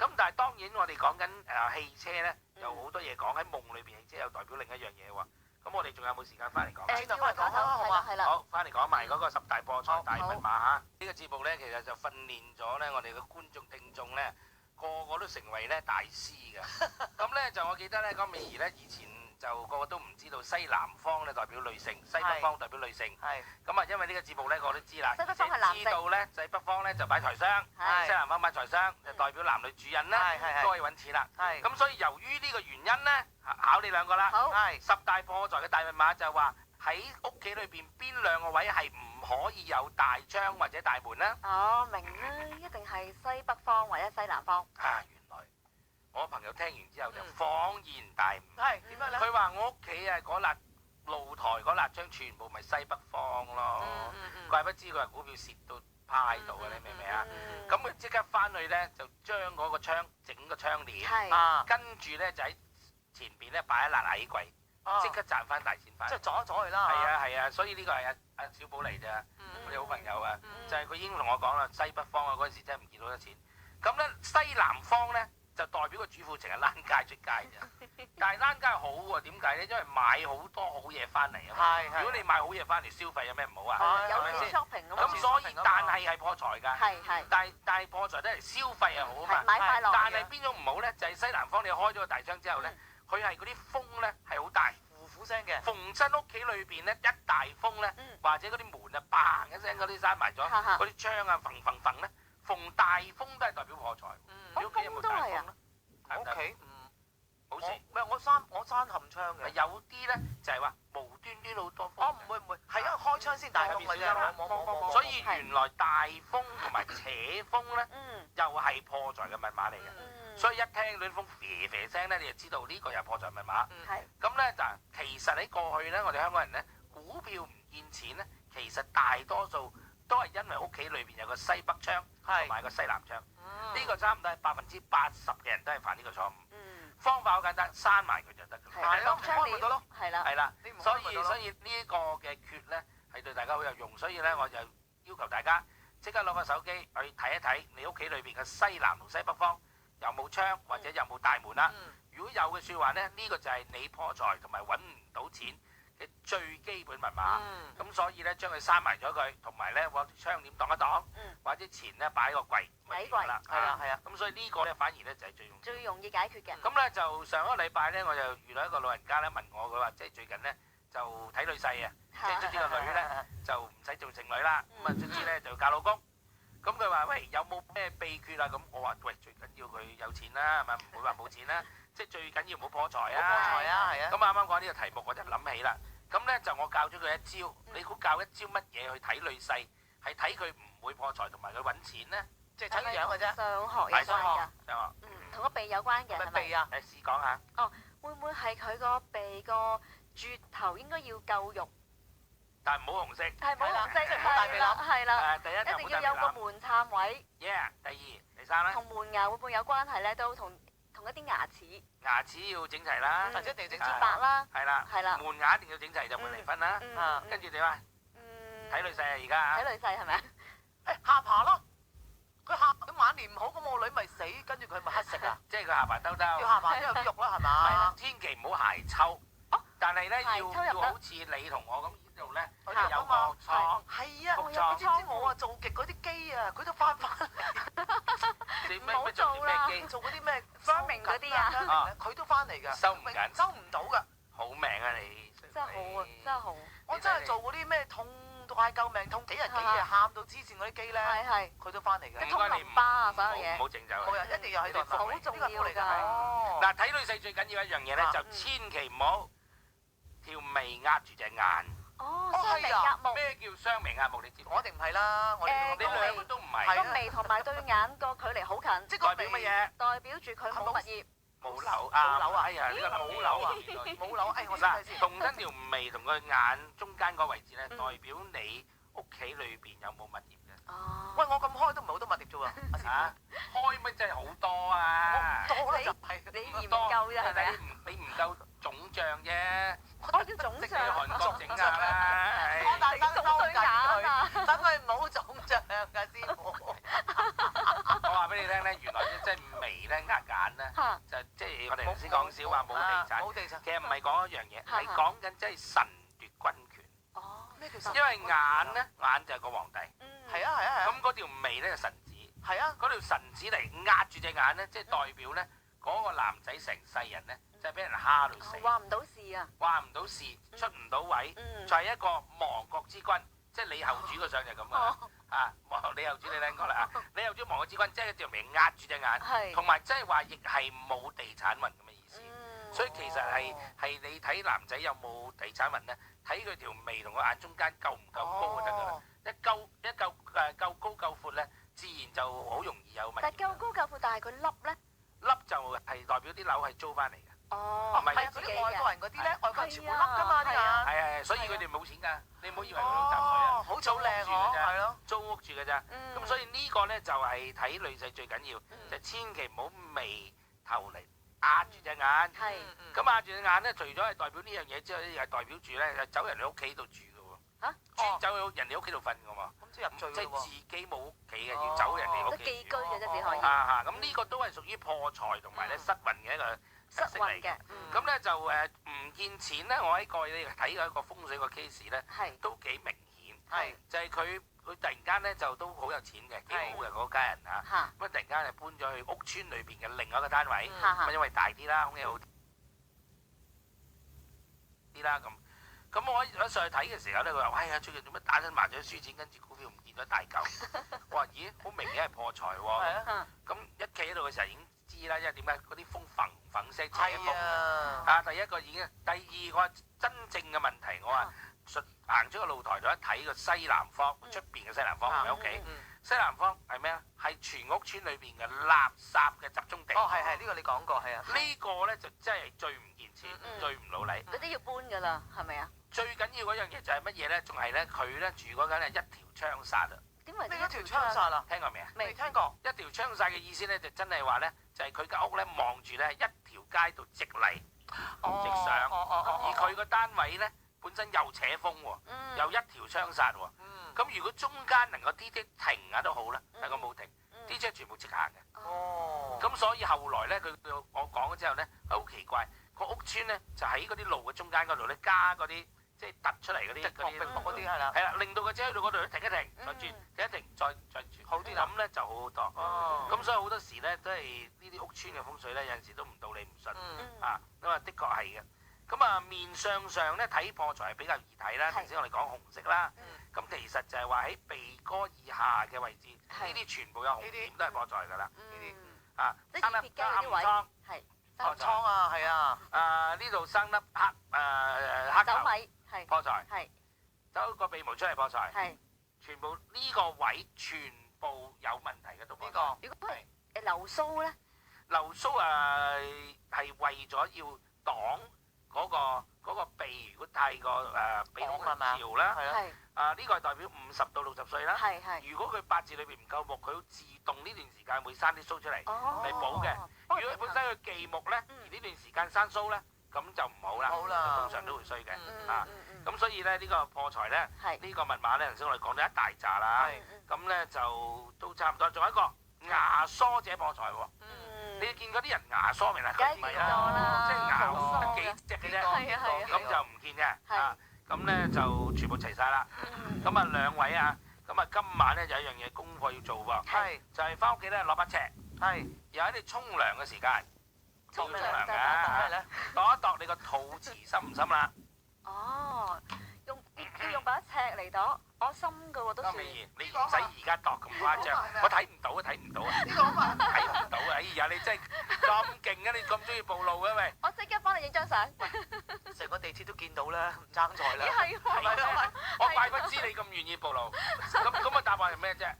咁但係當然我哋講緊汽車咧，有好多嘢講喺夢裏邊，汽車又代表另一樣嘢喎。咁我哋仲有冇時間翻嚟講？轉頭翻嚟講啦，好嘛？係啦。好，翻嚟講埋嗰個十大破財大密碼嚇。呢個節目咧，其實就訓練咗咧，我哋嘅觀眾聽眾咧，個個都成為咧大師嘅。咁咧就我記得咧，嗰美儀咧以前就個個都唔知道西南方咧代表女性，西北方代表女性。係。咁啊，因為呢個節目咧，我都知啦。西北方係男性。知道咧，西北方咧就擺財商，西南方擺財商，就代表男女主人咧都可以揾錢啦。係。咁所以由於呢個原因咧，考你兩個啦。好。係。十大破財嘅大密碼就話喺屋企裏邊邊兩個位係唔可以有大窗或者大門咧？哦，明啦，一定係西北方或者西南方。啊，原來我朋友聽完之後就恍然大悟。係點樣咧？佢話我屋企啊嗰笪露台嗰笪窗全部咪西北方咯。怪不知佢話股票蝕到派到嘅，你明唔明啊？咁佢即刻翻去咧就將嗰個窗整個窗簾，跟住咧就喺前邊咧擺一笪矮櫃，即刻賺翻大錢翻。即係阻一阻佢啦。係啊係啊，所以呢個係阿小寶嚟咋，我哋好朋友啊，就係佢已經同我講啦，西北方啊嗰陣時真係唔見到得錢。咁咧西南方咧就代表個主婦成日躝街出街啫，但係躝街好喎，點解咧？因為買好多好嘢翻嚟啊嘛。如果你買好嘢翻嚟消費有咩唔好啊？有錢先？ shopping 咁咁所以但係破財㗎。係但係破財都係消費係好啊嘛。買快樂。但係邊種唔好咧？就係西南方你開咗個大窗之後咧，佢係嗰啲風咧係好大，呼呼聲嘅。逢親屋企裏邊咧一大風咧，或者嗰啲門啊嘭一聲嗰啲閂埋咗，嗰啲窗啊揈咧，逢大風都係代表破財。你屋企有冇大風咧？我屋企好似唔係我閂冚窗嘅。有啲咧就係話無端端好多風。哦，唔會，係因為開窗先大風嘅啫。冇。所以原來大風同埋扯風咧，又係破財嘅密碼嚟嘅。所以一聽到啲風啡啡聲咧，你就知道呢個又係破財密碼。咁咧就其實喺過去咧，我哋香港人咧股票唔見錢咧，其實大多數都係因為屋企裏邊有個西北窗同埋個西南窗。呢個差唔多係80%嘅人都係犯呢個錯誤。方法好簡單，閂埋佢就得㗎啦。係咯，開咪得咯。係啦。係啦。所以呢一個嘅訣咧係對大家好有用，所以咧我就要求大家即刻攞個手機去睇一睇你屋企裏邊嘅西南同西北方有冇窗或者有冇大門啦。如果有嘅説話咧，呢個就係你破財同埋揾唔到錢嘅最基本密碼。咁所以咧將佢閂埋咗佢，同埋咧揾窗簾擋一擋，或者前咧擺個櫃。睇櫃啦，係啊。咁所以呢個咧反而咧就係最容易解決嘅。咁咧就上一個禮拜咧，我就遇到一個老人家咧問我，佢話即係最近咧就睇女婿啊，即係卒之個女咧就唔使做剩女啦，咁啊卒之咧就嫁老公。咁佢話喂，有冇咩秘訣啊？咁我話喂，最緊要佢有錢啦，係咪？唔會話冇錢啦，即係最緊要唔好破財啊。破財啊，係啊。咁啱啱講呢個題目，我就諗起啦。咁咧就我教咗佢一招，你估教一招乜嘢去睇女婿？係睇佢唔會破財同埋佢揾錢咧？即係睇個樣嘅啫。上學有關㗎。上學。同個鼻有關嘅係咪？鼻啊？誒，試講下。哦，會唔會係佢個鼻個絕頭應該要夠肉？但係唔好紅色。係冇紅色，即係唔好大鼻腩。係啦。第一一定要有個門檻位。Yeah，第二、第三咧。同門牙會唔會有關係咧？都同一啲牙齒。牙齒要整齊啦，或者一定要整潔白啦。係啦。門牙一定要整齊就唔會離婚啦。跟住點啊？睇女婿啊，而家。睇女婿係咪啊？誒，下巴咯。佢下咁晚年唔好，咁我女咪死，跟住佢咪乞食啊！即係佢下巴兜兜。要下巴都有啲肉啦，係嘛？千祈唔好鞋抽。但係咧要好似你同我咁呢度咧，有個瘡。係啊，你知唔知我啊做極嗰啲機啊，佢都翻返嚟。你咩做咩機？做嗰啲咩 farming 嗰啲啊？佢都翻嚟㗎。收唔緊。收唔到㗎。好命啊你！真係好啊，真係好。我真係做嗰啲咩痛嗌救命，痛幾日幾夜，喊到黐線嗰啲機咧，佢都翻嚟嘅。通淋巴啊，所有嘢。唔好整走。冇人一定要喺度。好重要㗎。嗱，睇女婿最緊要一樣嘢咧，就千祈唔好條眉壓住隻眼。哦，雙眉壓目。咩叫雙眉壓目？你知唔知？我一定唔係啦，我哋你兩個都唔係。個眉同埋對眼個距離好近，即係代表乜嘢？代表住佢冇物業。冇樓啊！冇樓啊！哎呀，呢個冇樓啊！冇樓。我嗱，同緊條眉同個眼中間個位置咧，代表你屋企裏邊有冇物業嘅。哦。喂，我咁開都唔係好多物業啫喎。嚇！開乜真係好多啊！多啦就係你唔夠啫，係咪啊？你唔夠總賬啫。我叫總賬。去韓國整下啦。我大家總對眼啊！等佢唔好總賬㗎師傅。我話俾你聽咧，原來即係眉咧壓眼咧，就即係我哋頭先講笑話冇地產。冇地產。其實唔係講一樣嘢，係講緊即係神奪軍權。哦。咩叫神？因為眼咧，眼就係個皇帝。係啊係啊係啊。咁嗰條眉咧就神子。係啊。嗰條神子嚟壓住隻眼咧，即係代表咧嗰個男仔成世人咧就係俾人蝦到死。話唔到事啊！話唔到事，出唔到位，就係一個亡國之君。即係李後主個相就係咁啊！啊，李後主你聽過啦啊！李後主亡國之君，即係條眉壓住隻眼，同埋即係話亦係冇地產運咁嘅意思。所以其實係你睇男仔有冇地產運咧，睇佢條眉同個眼中間夠唔夠高就得㗎啦。夠高夠闊咧，自然就好容易有物業。但係夠高夠闊，但係佢凹咧？凹就係代表啲樓係租翻嚟嘅。哦，唔係嗰啲外國人嗰啲咧，外國人全部凹㗎嘛啲眼。係，所以佢哋冇錢㗎。你唔好以為佢好搭水啊，好早靚喎，係咯，租屋住㗎咋。咁所以呢個咧就係睇女婿最緊要，就千祈唔好眉頭嚟壓住隻眼。係。咁壓住隻眼咧，除咗係代表呢樣嘢之外，又係代表住咧走人哋屋企度住㗎喎。嚇？專走去人哋屋企度瞓㗎喎。咁即係入罪喎。即係自己冇屋企嘅，要走人哋屋企。寄居嘅啫，只可以。咁呢個都係屬於破財同埋咧失運嘅一個特色嚟嘅。咁咧就唔見錢咧，我喺過去睇過一個風水個 case 咧，都幾明顯。係就係佢突然間咧就都好有錢嘅，幾好嘅嗰家人嚇。嚇咁突然間就搬咗去屋村裏邊嘅另外一個單位，嚇因為大啲啦，空氣好啲啦咁。咁我一上去睇嘅時候咧，佢話：喂呀，最近做乜打親麻雀輸錢，跟住股票唔見咗一大嚿。我話：咦，好明顯係破財喎。係啊，咁一企喺度嘅時候已經知啦，因為點解嗰啲風嘭嘭聲扯係風啊，第一個已經，第二個真正嘅問題，我話行出個露台度一睇個西南方，出邊嘅西南方唔係屋企。西南方係咩啊？係全屋村裏邊嘅垃圾嘅集中地。哦係呢個你講過係啊。呢個咧就真係最唔見錢，最唔老禮。嗰啲要搬㗎啦，係咪啊？最緊要嗰樣嘢就係乜嘢咧？仲係咧，佢咧住嗰間係一條窗煞啊！點為你嗰條窗煞啊？聽過未啊？未聽過。一條窗煞嘅意思咧，就真係話咧，就係佢間屋咧望住咧一條街度直嚟直上，而佢個單位咧本身又扯風喎，又一條窗煞喎。咁如果中間能夠啲停下都好啦，但係佢冇停，啲車全部直行嘅。哦。咁所以後來咧，我講咗之後咧，好奇怪，個屋村咧就喺嗰啲路嘅中間嗰度咧加嗰啲即係突出嚟嗰啲嗰啲係啦。係啦，令到個車去到嗰度停一停，再轉，停一停，再轉，好啲啦。咁咧就好好多。咁所以好多時咧都係呢啲屋村嘅風水咧，有陣時都唔到你唔信啊。咁啊，的確係嘅。咁啊，面相上咧睇破財係比較易睇啦。頭先我哋講紅色啦。咁其實就係話喺鼻哥以下嘅位置，呢啲全部有紅點都係破財㗎啦。呢啲啊，即係撇雞嗰啲位係暗瘡啊，係啊。呢度生粒黑手米係破財，係走個鼻毛出嚟破財，係。全部呢個位全部有問題嘅都破財。如果係流蘇咧，流蘇係為咗要擋嗰個鼻，如果太過鼻孔潮啦，係呢個係代表50到60歲啦。係如果佢八字裏邊唔夠木，佢會自動呢段時間會生啲鬚出嚟嚟補嘅。如果佢本身佢忌木咧，而呢段時間生鬚咧，咁就唔好啦。好啦，通常都會衰嘅啊。咁所以咧呢個破財咧，呢個密碼咧頭先我哋講咗一大紮啦。咁咧就都差唔多，仲有一個牙疏者破財喎。你見嗰啲人牙疏未啦？梗係見咗啦，即係牙得幾隻嘅啫，咁就唔見嘅。啊，咁咧就全部齊晒啦。咁啊兩位啊，咁啊今晚咧有一樣嘢功課要做喎，就係翻屋企咧攞把尺，又喺你沖涼嘅時間，要沖涼嘅，度一度你個肚臍深唔深啦？哦，要用把尺嚟度，我深㗎喎都算。你唔使而家度咁誇張，我睇唔到啊，睇唔到啊，睇唔到啊！哎呀，你真係咁勁啊！你咁中意暴露嘅喂？我即刻幫你影張相。成個地鐵都見到啦，唔爭在啦。係喎，我怪不知你咁願意暴露。咁個答案係咩啫？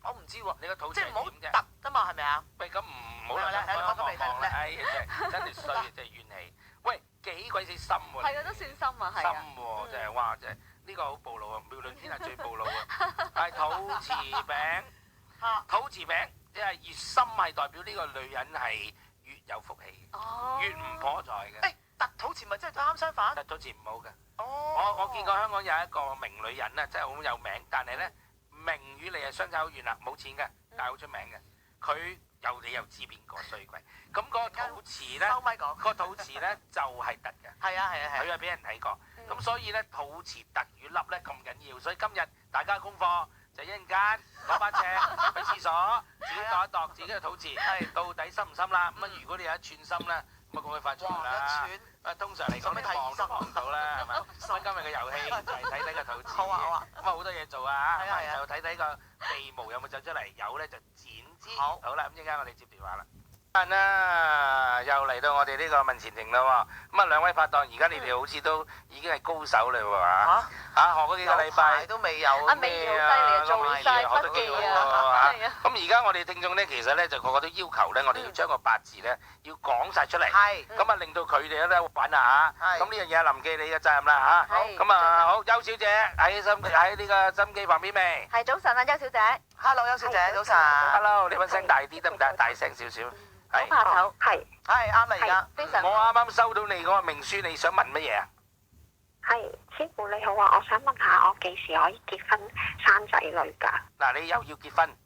我唔知喎，你個肚即係唔好點啫？突啊嘛，係咪啊？喂，咁唔好啦，望啦，哎呀，真係衰啊，真係怨氣。喂，幾鬼死深喎！係啊，都算深啊，係深啊。喎，真係哇！真係呢個好暴露啊！妙論天下最暴露啊！係肚臍餅，肚臍餅即係越深係代表呢個女人係越有福氣，越唔破財嘅。誒，突肚臍咪真係啱相反？突肚臍唔好嘅。哦。我見過香港有一個名女人啊，真係好有名，但係咧名與利係相差好遠啦，冇錢嘅，但係好出名嘅。佢你又知邊個衰鬼？咁個肚臍咧，收咪講。個肚臍咧就係突嘅。係啊，佢係俾人睇過。咁所以咧肚臍突與凹咧咁緊要，所以今日大家功課就一陣間攞把尺去廁所，自己度一度自己嘅肚臍，到底深唔深啦？咁啊，如果你有一寸深咧，咁啊，咁快出嚟啦！通常嚟講你望都望唔到啦，係咪？咁今日嘅遊戲就係睇睇個肚臍。好啊！咁啊好多嘢做啊！就睇睇個鼻毛有冇走出嚟，有咧就剪枝。好啦，咁一陣間我哋接電話啦。又嚟到我哋呢個問前庭啦喎，咁啊兩位拍檔，而家你哋好似都已經係高手啦喎嚇學嗰幾個禮拜都未有未好犀利啊，做晒筆記啊，咁而家我哋聽眾咧，其實咧就個個都要求咧，我哋要將個八字咧要講晒出嚟，咁啊令到佢哋咧玩下嚇，咁呢樣嘢林記你嘅責任啦嚇，咁啊好，邱小姐喺呢個心機旁邊未？係早晨啊，邱小姐。Hello，邱小姐，早晨。Hello，你把聲大啲得唔得？大聲少少。好怕醜，係啱啦而家。非常。我啱啱收到你嗰個命書，你想問乜嘢啊？係，師傅你好啊，我想問下我幾時可以結婚生仔女㗎？嗱，你又要結婚，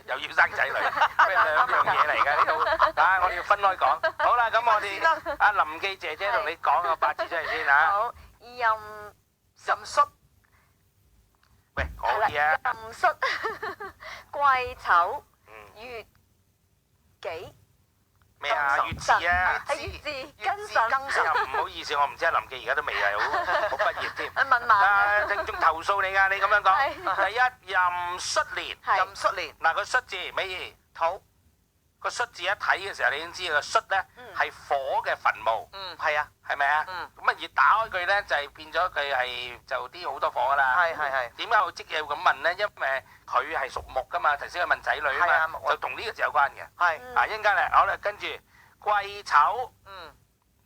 又要生仔女，咩兩樣嘢嚟㗎？呢度啊，我哋要分開講。好啦，咁我哋阿林記姐姐同你講個八字出嚟先嚇。好，壬壬戌喂，好啲啊！壬戌、癸丑、乙己。咩啊？月字啊！係月字月庚辰。又唔好意思，我唔知阿林記而家都未係好畢業添。問埋。聽眾投訴你㗎，你咁樣講。第一壬戌年，壬戌年嗱個戌字咩意？土。個戌字一睇嘅時候，你已經知個戌咧係火嘅墳墓。係啊。係咪啊？咁啊，而打開佢咧就係變咗佢係就啲好多火噶啦。係。點解我即係咁問咧？因為佢係屬木噶嘛，頭先佢問仔女啊嘛，就同呢個字有關嘅。係。啊，一陣間嚟，好啦，跟住癸丑。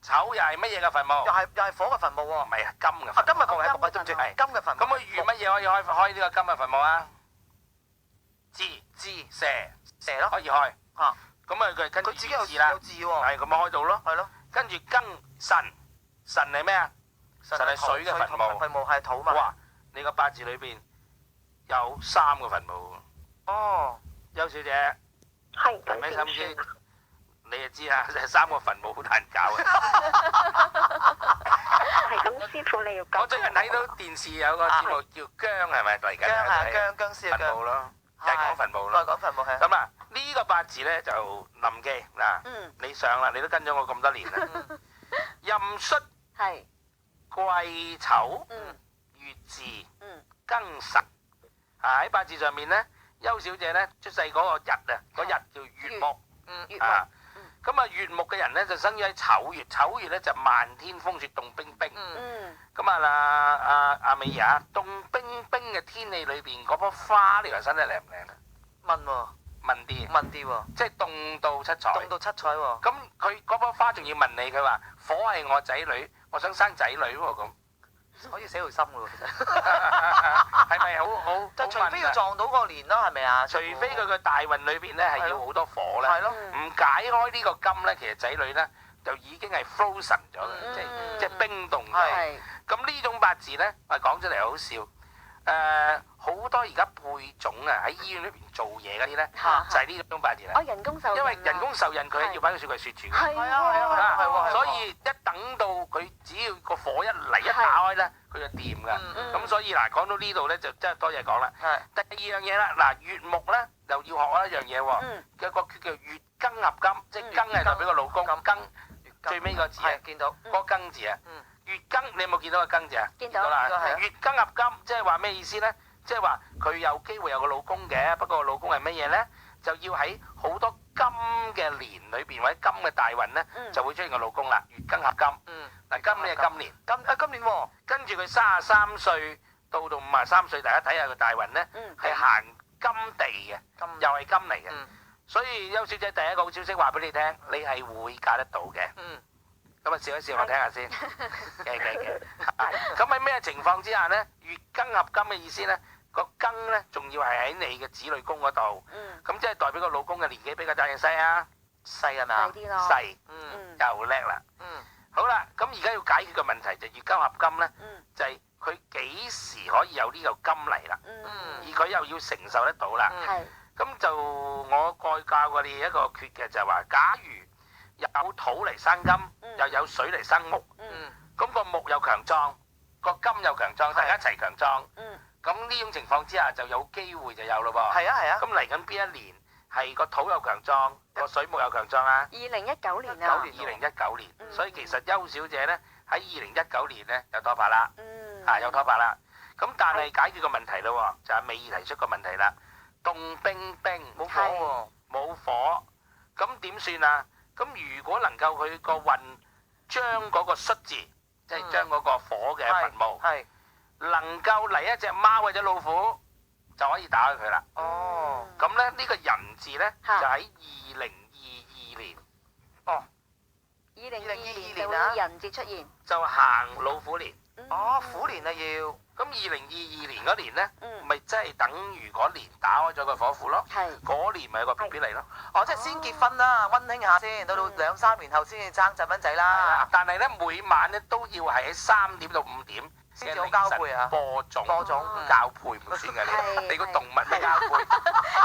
丑又係乜嘢嘅墳墓？又係火嘅墳墓喎。唔係啊，金嘅。啊，金嘅墳墓係木，對唔住，係金嘅墳墓。咁佢預乜嘢可以開呢個金嘅墳墓啊？字蛇咯，可以開。嚇。咁啊，佢跟住佢自己有字啦。有字喎。係咁咪開到咯。係咯。跟住庚辰，辰係咩啊？辰係水嘅墳墓。墳墓係土嘛。哇！你個八字裏邊有3個墳墓。哦，邱小姐，係係咪咁心機點算啊？你就知啊，3個墳墓好難搞嘅。係咁，師傅你要我最近睇到電視有個節目叫姜，係咪嚟緊？姜係姜絲嘅墳墓咯，就係講墳墓咯。講墳墓係。咁啊，呢個八字咧就林記嗱，你上啦，你都跟咗我咁多年啦。壬戌、係。癸丑、月字、庚辰。啊喺八字上面咧，邱小姐咧出世嗰個日啊，嗰日叫月木。月啊，咁啊月木嘅人咧就生於喺丑月，丑月咧就漫天風雪凍冰冰。咁啊阿美啊，凍冰冰嘅天氣裏邊嗰棵花，你話生得靚唔靚啊？問喎。問啲喎。即係凍到七彩。凍到七彩喎。咁佢嗰棵花仲要問你，佢話火係我仔女，我想生仔女喎咁。可以寫條心喎，其實。係咪好？就除非要撞到個年咯，係咪啊？除非佢個大運裏邊咧係要好多火咧。係咯。唔解開呢個金咧，其實仔女咧就已經係 frozen 咗嘅，即係冰凍咗。咁呢種八字咧，我講出嚟好笑。好多而家配種啊，喺醫院裏邊做嘢嗰啲咧，就係呢種八字啦。人工受孕。因為人工受孕，佢係要擺個雪櫃雪住嘅。係啊。所以一等到佢只要個火一嚟一打開咧，佢就掂㗎。咁所以嗱，講到呢度咧，就真係多嘢講啦。第二樣嘢啦，嗱月木咧又要學一樣嘢喎，有個叫月庚合金，即係庚係代表個老公，庚最尾個字啊，見到個庚字啊。月庚，你有冇見到個庚字啊？見到啦。月庚合金，即係話咩意思咧？即係話佢有機會有個老公嘅，不過個老公係乜嘢咧？就要喺好多金嘅年裏邊或者金嘅大運咧，就會出現個老公啦。月庚合金。嗱，今年係今年。今年喎。跟住佢33歲到53歲，大家睇下個大運咧，係行金地嘅，又係金嚟嘅。所以邱小姐第一個好消息話俾你聽，你係會嫁得到嘅。咁啊，笑一笑我聽下先。嘅。咁喺咩情況之下咧？月庚合金嘅意思咧，個庚咧仲要係喺你嘅子女宮嗰度。咁即係代表個老公嘅年紀比較大定細啊？細係咪啊？細啲咯。細。又叻啦。好啦，咁而家要解決個問題就月庚合金咧，就係佢幾時可以有呢嚿金嚟啦？而佢又要承受得到啦。咁就我再教過你一個訣嘅，就係話，假如有土嚟生金，又有水嚟生木，咁個木又強壯，個金又強壯，大家一齊強壯。咁呢種情況之下就有機會就有咯噃。係啊。咁嚟緊邊一年係個土又強壯，個水木又強壯啊？2019年啊。2019年，所以其實邱小姐咧喺2019年咧有拖拍啦，有拖拍啦。咁但係解決個問題咯，就係美儀提出個問題啦，凍冰冰冇火喎，冇火，咁點算啊？咁如果能夠佢個運將嗰個戌字，即係將嗰個火嘅墳墓，能夠嚟一隻貓或者老虎，就可以打開佢啦。咁咧呢個人字咧就喺2022年。2022年就會人字出現。就行老虎年。虎年啊要。咁2022年嗰年咧，咪即係等於嗰年打開咗個火庫咯。嗰年咪有個 BB 嚟咯。即係先結婚啦，溫馨下先，到2、3年後先至爭細蚊仔啦。但係咧每晚咧都要係喺3點到5點先至好交配啊。播種交配唔算嘅你個動物咩交配？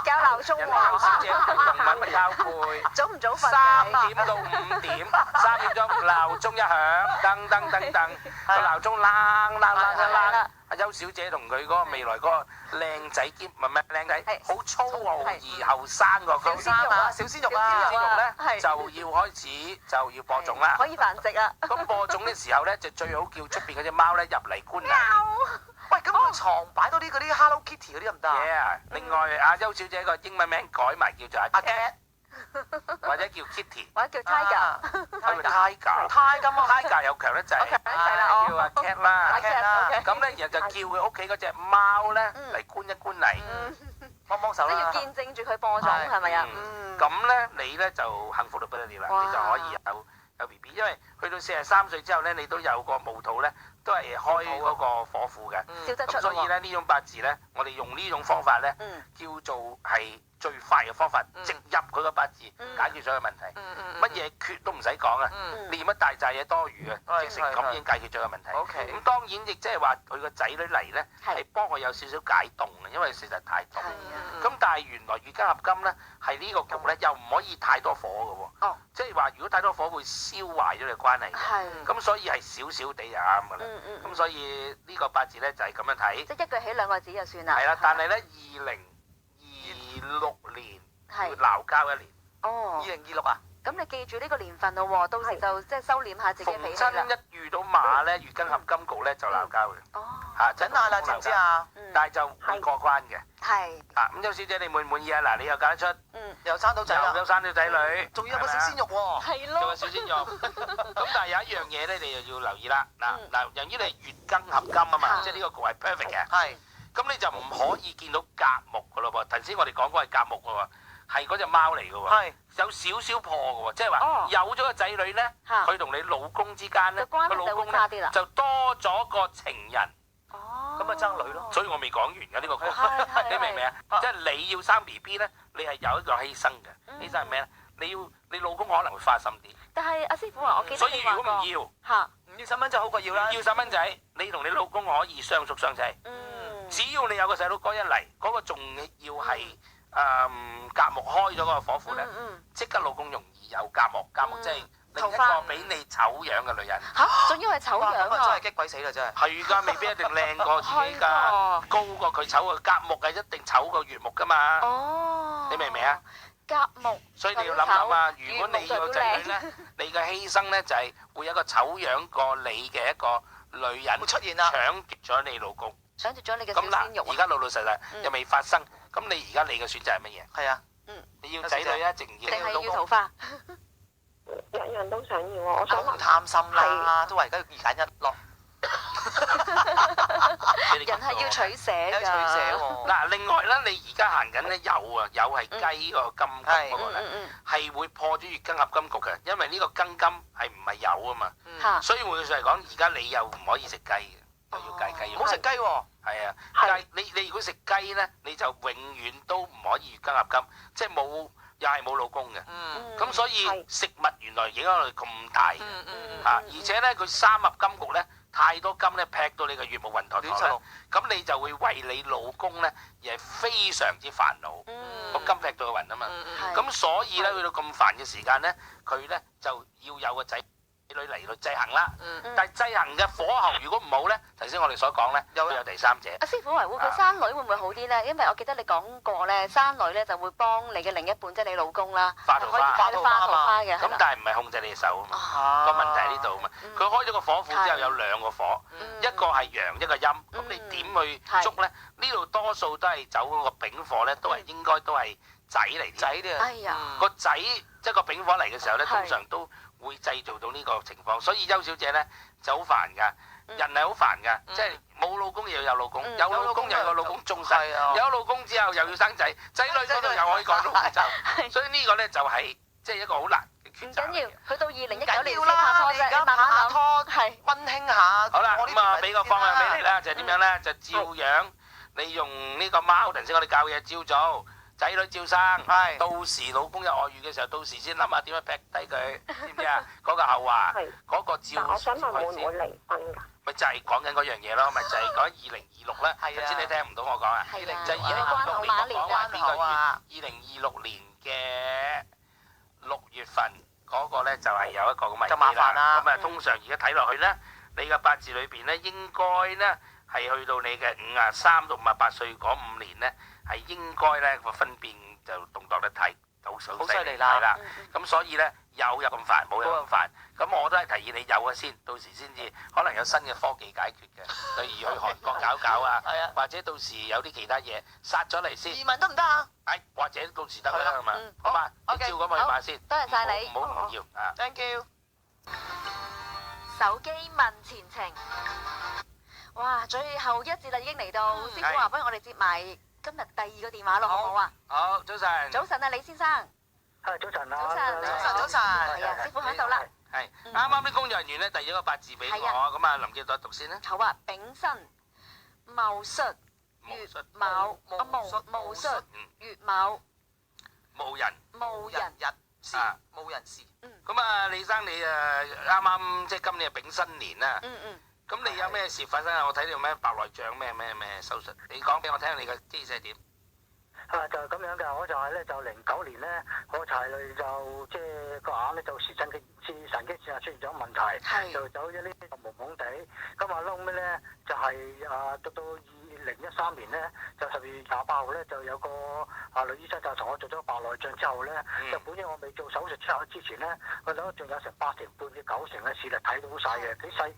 交流鬧鐘人哋邱小姐同文咪交配。早唔早瞓3點到5點，3點鐘鬧鐘一響，噔噔噔噔，個鬧鐘啷啷啷一啷。阿邱小姐同佢嗰個未來嗰個靚仔兼唔係靚仔，好粗豪而後生個小鮮肉啊，小鮮肉啊，小鮮肉咧就要開始就要播種啦。可以繁殖啊！咁播種嘅時候咧，就最好叫出邊嗰隻貓咧入嚟觀禮。喂，咁個床擺多啲嗰啲 Hello Kitty 嗰啲得唔得啊？ Yeah，另外阿邱小姐個英文名改埋叫做阿阿 Cat， Cat 或者叫 Kitty，或者叫 Tiger，係咪 Tiger？ Tiger 又強得滯，強得滯啦叫阿 Cat 啦。阿 Cat 啦，咁咧，然後就叫佢屋企嗰隻貓咧嚟觀一觀禮，幫手啦。你要見證住佢播種係咪啊？咁咧你咧就幸福到不得了啦，你就可以有 B B， 因為去到43歲之後咧，你都有個母肚咧，都係開嗰個火庫嘅。笑得出咁所以咧呢種八字咧，我哋用呢種方法咧，叫做係最快嘅方法，直入佢個八字解決咗個問題。乜嘢缺都唔使講啊，練乜大扎嘢多餘嘅，直情咁已經解決咗個問題。OK。咁當然亦即係話佢個仔女嚟咧，係幫我有少少解凍嘅，因為實在太凍。咁但係原來月金合金咧，係呢個局咧又唔可以太多火嘅喎。即係話如果太多火會燒壞咗你嘅關係嘅。咁所以係少少地就啱㗎啦。咁所以呢個八字咧就係咁樣睇。即係一句起兩個字就算啦。係啦，但係咧2026年要鬧交一年。哦。 2026啊？咁你記住呢個年份咯喎，到時就即係收斂下自己脾氣啦。逢親一遇到馬咧，月金合金局咧就鬧交嘅。哦。真下啦，知唔知啊？但係就會過關嘅。係。咁邱小姐你滿唔滿意啊？嗱，你又嫁得出，又生到仔啦，又生到仔女，仲要有個小鮮肉喎。係做個小鮮肉。咁但係有一樣嘢咧，你又要留意啦。嗱，由於你係月金合金啊嘛，即係呢個局係 perfect 嘅。係。咁你就唔可以見到甲木噶咯噃。頭先我哋講過係甲木噶喎，係嗰隻貓嚟噶喎。係。有少少破噶喎，即係話有咗個仔女咧，佢同你老公之間咧，個老公咧就多咗個情人。哦。咁咪爭女咯。所以我未講完嘅呢個局，你明唔明啊？即係你要生 BB 咧，你係有一個犧牲嘅。犧牲係咩咧？你老公可能會花心啲。但係阿師傅話，我記得你話過。所以如果唔要，唔要細蚊仔好過要啦。要細蚊仔，你同你老公可以相熟相妻。只要你有個細佬哥一嚟，嗰個仲要係甲木開咗個火庫咧，即刻老公容易有甲木。甲木即係另一個比你醜樣嘅女人。嚇！仲要係醜樣啊！真係激鬼死啦！真係。係㗎，未必一定靚過自己㗎，高過佢醜過甲木係一定醜過乙木㗎嘛。哦。你明唔明啊？甲木。所以你要諗諗啊！如果你個仔女咧，你嘅犧牲咧就係會有一個醜樣過你嘅一個女人會出現啦，搶奪咗你老公。搶奪咗你嘅小鮮肉。而家老老實實又未發生，咁你而家你嘅選擇係乜嘢？係啊。你要仔女啊，定係要桃花？樣樣都想要啊！我想唔貪心啦，都話而家二揀一咯。人係要取捨㗎。取捨喎。嗱，另外咧，你而家行緊咧酉啊，酉係雞個金局嗰個咧，係會破咗月金合金局嘅，因為呢個庚金係唔係酉啊嘛。所以換句説嚟講，而家你又唔可以食雞嘅，又要戒雞。唔好食雞喎。係啊，雞你如果食雞咧，你就永遠都唔可以月金合金，即係冇又係冇老公嘅。咁所以食物原來影響力咁大嘅。而且咧佢三合金局咧。太多金咧劈到你個月木雲陀陀咧，咁你就會為你老公咧而係非常之煩惱。個金劈到個雲啊嘛，咁所以咧去到咁煩嘅時間咧，佢咧就要有個仔女嚟到制衡啦。但係制衡嘅火候如果唔好咧，頭先我哋所講咧，都有第三者。阿師傅話會佢生女會唔會好啲咧？因為我記得你講過咧，生女咧就會幫你嘅另一半，即係你老公啦，花桃花嘅。咁但係唔係控制你嘅手啊嘛，個問題喺呢度啊嘛。佢開咗個火庫之後有兩個火，一個係陽，一個陰。咁你點去捉咧？呢度多數都係走嗰個丙火咧，都係應該都係仔嚟。仔嘅。哎呀。個仔即係個丙火嚟嘅時候咧，通常都會製造到呢個情況，所以邱小姐咧就好煩㗎，人係好煩㗎，即係冇老公又有老公，有老公又有老公終身，有老公之後又要生仔，仔女嗰度又可以講到好走，所以呢個咧就係即係一個好難嘅抉擇。唔緊要，去到2019年先拍拖啫，而家拍下拖係溫馨下。好啦，咁啊俾個方向俾你啦，就係點樣咧？就照樣你用呢個貓，頭先我哋教嘢照做。仔女照生，係到時老公有外遇嘅時候，到時先諗下點樣劈低佢，知唔知啊？嗰個後話，係嗰個照但我想問會唔先。會離婚㗎？咪就係講緊嗰樣嘢咯，咪就係講2026咧。係啊頭先你聽唔到我講啊？係啊，就係因為關口馬年講話啊，邊個月啊？ 2026年嘅6月份嗰個咧就係有一個咁嘅就麻煩啦咁啊，通常而家睇落去咧，你嘅八字裏邊咧應該咧係去到你嘅53到58歲嗰5年咧，係應該咧個分辨就動作得睇到好犀利啦係啦。咁所以咧有咁煩，冇有咁煩。咁我都係提議你有嘅先，到時先至可能有新嘅科技解決嘅，例如去韓國搞啊，係啊，或者到時有啲其他嘢殺咗嚟先。移民得唔得啊或者到時得啦，係嘛？嗯好嘛，你 OK，照咁去買先。多謝晒你唔好唔要啊！ ？Thank you。手機問前程。哇，最後一節啦，已經嚟到。師傅話：不如我哋接埋今日第2個電話咯，好唔好啊？好，早晨。早晨啊，李先生。係早晨啊！早晨早晨係啊，師傅喺度啦。係啱啱啲工作人員咧遞咗個八字俾我，係啊咁啊林記代讀先啦。好啊，丙申、戊戌、戊戌卯、戊戊戌、嗯乙卯、冇人戊人。日事啊冇人事。咁啊，李生你啱啱即係今年係丙申年啦。嗯。咁你有咩事發生啊？我睇你有咩白內障咩手術，你講俾我聽你嘅機勢係點？就係咁樣嘅，我就係咧就09年咧，我就係就即係個眼咧就視神經線出現咗問題，係就走咗呢個蒙蒙地，咁啊撈尾咧就係到2013年咧就10月28號咧就有個女醫生就同我做咗白內障之後咧，就本身我未做手術之前咧，我諗仲有成8成半至9成嘅視力睇到晒嘅，幾細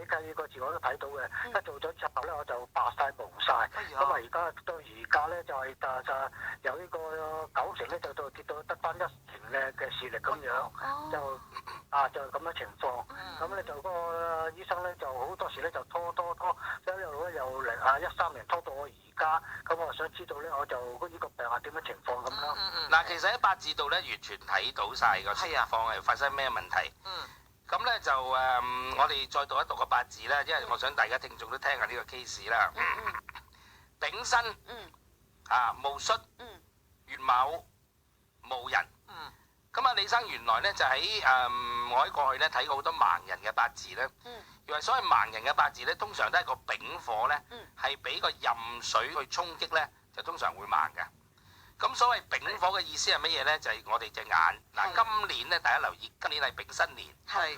計個字我都睇到嘅，一做咗之後咧我就白晒蒙晒，咁啊而家到而家咧就係就由呢個9成咧就到跌到得翻1成嘅視力咁樣，就咁樣情況。咁咧就嗰個醫生咧就好多時咧就拖，一路咧由13年拖到我而家。咁我想知道咧，我就呢個病係點樣情況咁樣。嗱，其實喺八字度咧完全睇到晒個情況係發生咩問題。咁咧就我哋再讀一讀個八字咧，因為我想大家聽眾都聽下呢個 case 啦。丙申。戊戌、乙卯、戊人。咁啊，李生原來咧就喺我喺過去咧睇過好多盲人嘅八字咧。原來所謂盲人嘅八字咧，通常都係個丙火咧，係俾個壬水去衝擊咧，就通常會盲嘅。咁所謂丙火嘅意思係乜嘢咧？就係我哋隻眼。嗱，今年咧大家留意，今年係丙申年，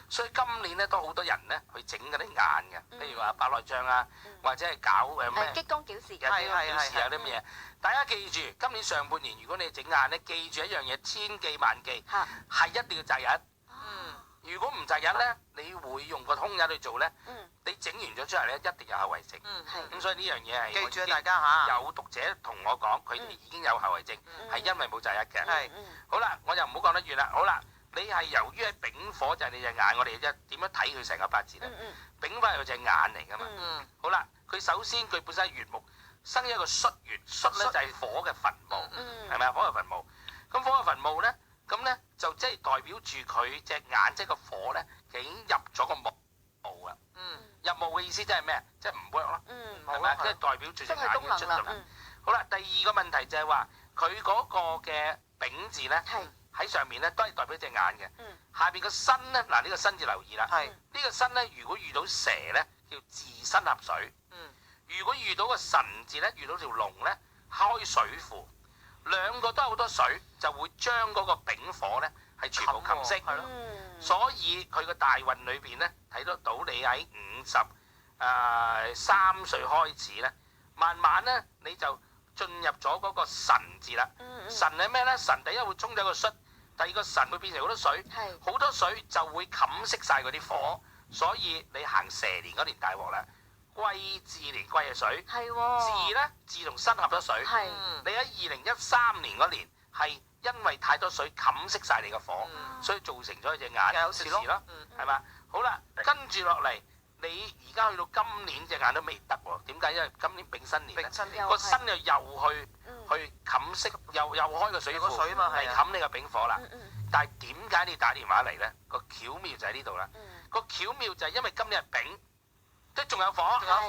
所以今年咧都好多人咧去整嗰啲眼嘅，譬如話白內障啊，或者係搞咩激光矯視。有啲表示有啲乜嘢？大家記住，今年上半年如果你整眼咧，記住一樣嘢，千記萬記，係一定要擇日。如果唔擇日咧，你會用個空日去做咧，你整完咗出嚟咧，一定有後遺症。咁所以呢樣嘢係記住啊，大家嚇。有讀者同我講，佢哋已經有後遺症，係因為冇擇日嘅。係。好啦，我就唔好講得遠啦。好啦，你係由於喺丙火就係你隻眼，我哋點樣睇佢成個八字咧？丙火係佢隻眼嚟噶嘛。好啦，佢首先佢本身係月木。生一個戌月，戌咧就係火嘅墳墓，係咪啊？火嘅墳墓，咁火嘅墳墓咧，咁咧就即係代表住佢隻眼，即係個火咧，已經入咗個木啊。入木嘅意思即係咩？即係唔 work 咯，係咪啊？即係代表住隻眼嘅出能。好啦，第二個問題就係話佢嗰個嘅丙字咧，喺上面咧都係代表隻眼嘅。下邊個申咧，嗱呢個申字留意啦。呢個申咧，如果遇到蛇咧，叫自身合水。如果遇到個辰字咧，遇到條龍咧，開水庫，兩個都係好多水，就會將嗰個丙火咧係全部冚熄。所以佢個大運裏邊咧睇得到你喺53歲開始咧，慢慢咧你就進入咗嗰個辰字啦。辰係咩咧？辰第一會沖走個戌，第二個辰會變成好多水，好多水就會冚熄晒嗰啲火，所以你行蛇年嗰年大鑊啦。癸巳年癸係水，巳咧巳同申合咗水。你喺2013年嗰年係因為太多水冚熄晒你個火，所以造成咗隻眼有事咯，係嘛？好啦，跟住落嚟，你而家去到今年隻眼都未得喎。點解？因為今年丙申年咧，個申又去冚熄，又開個水庫嚟冚你個丙火啦。但係點解你打電話嚟咧？個巧妙就喺呢度啦。個巧妙就係因為今年係丙。即係仲有火，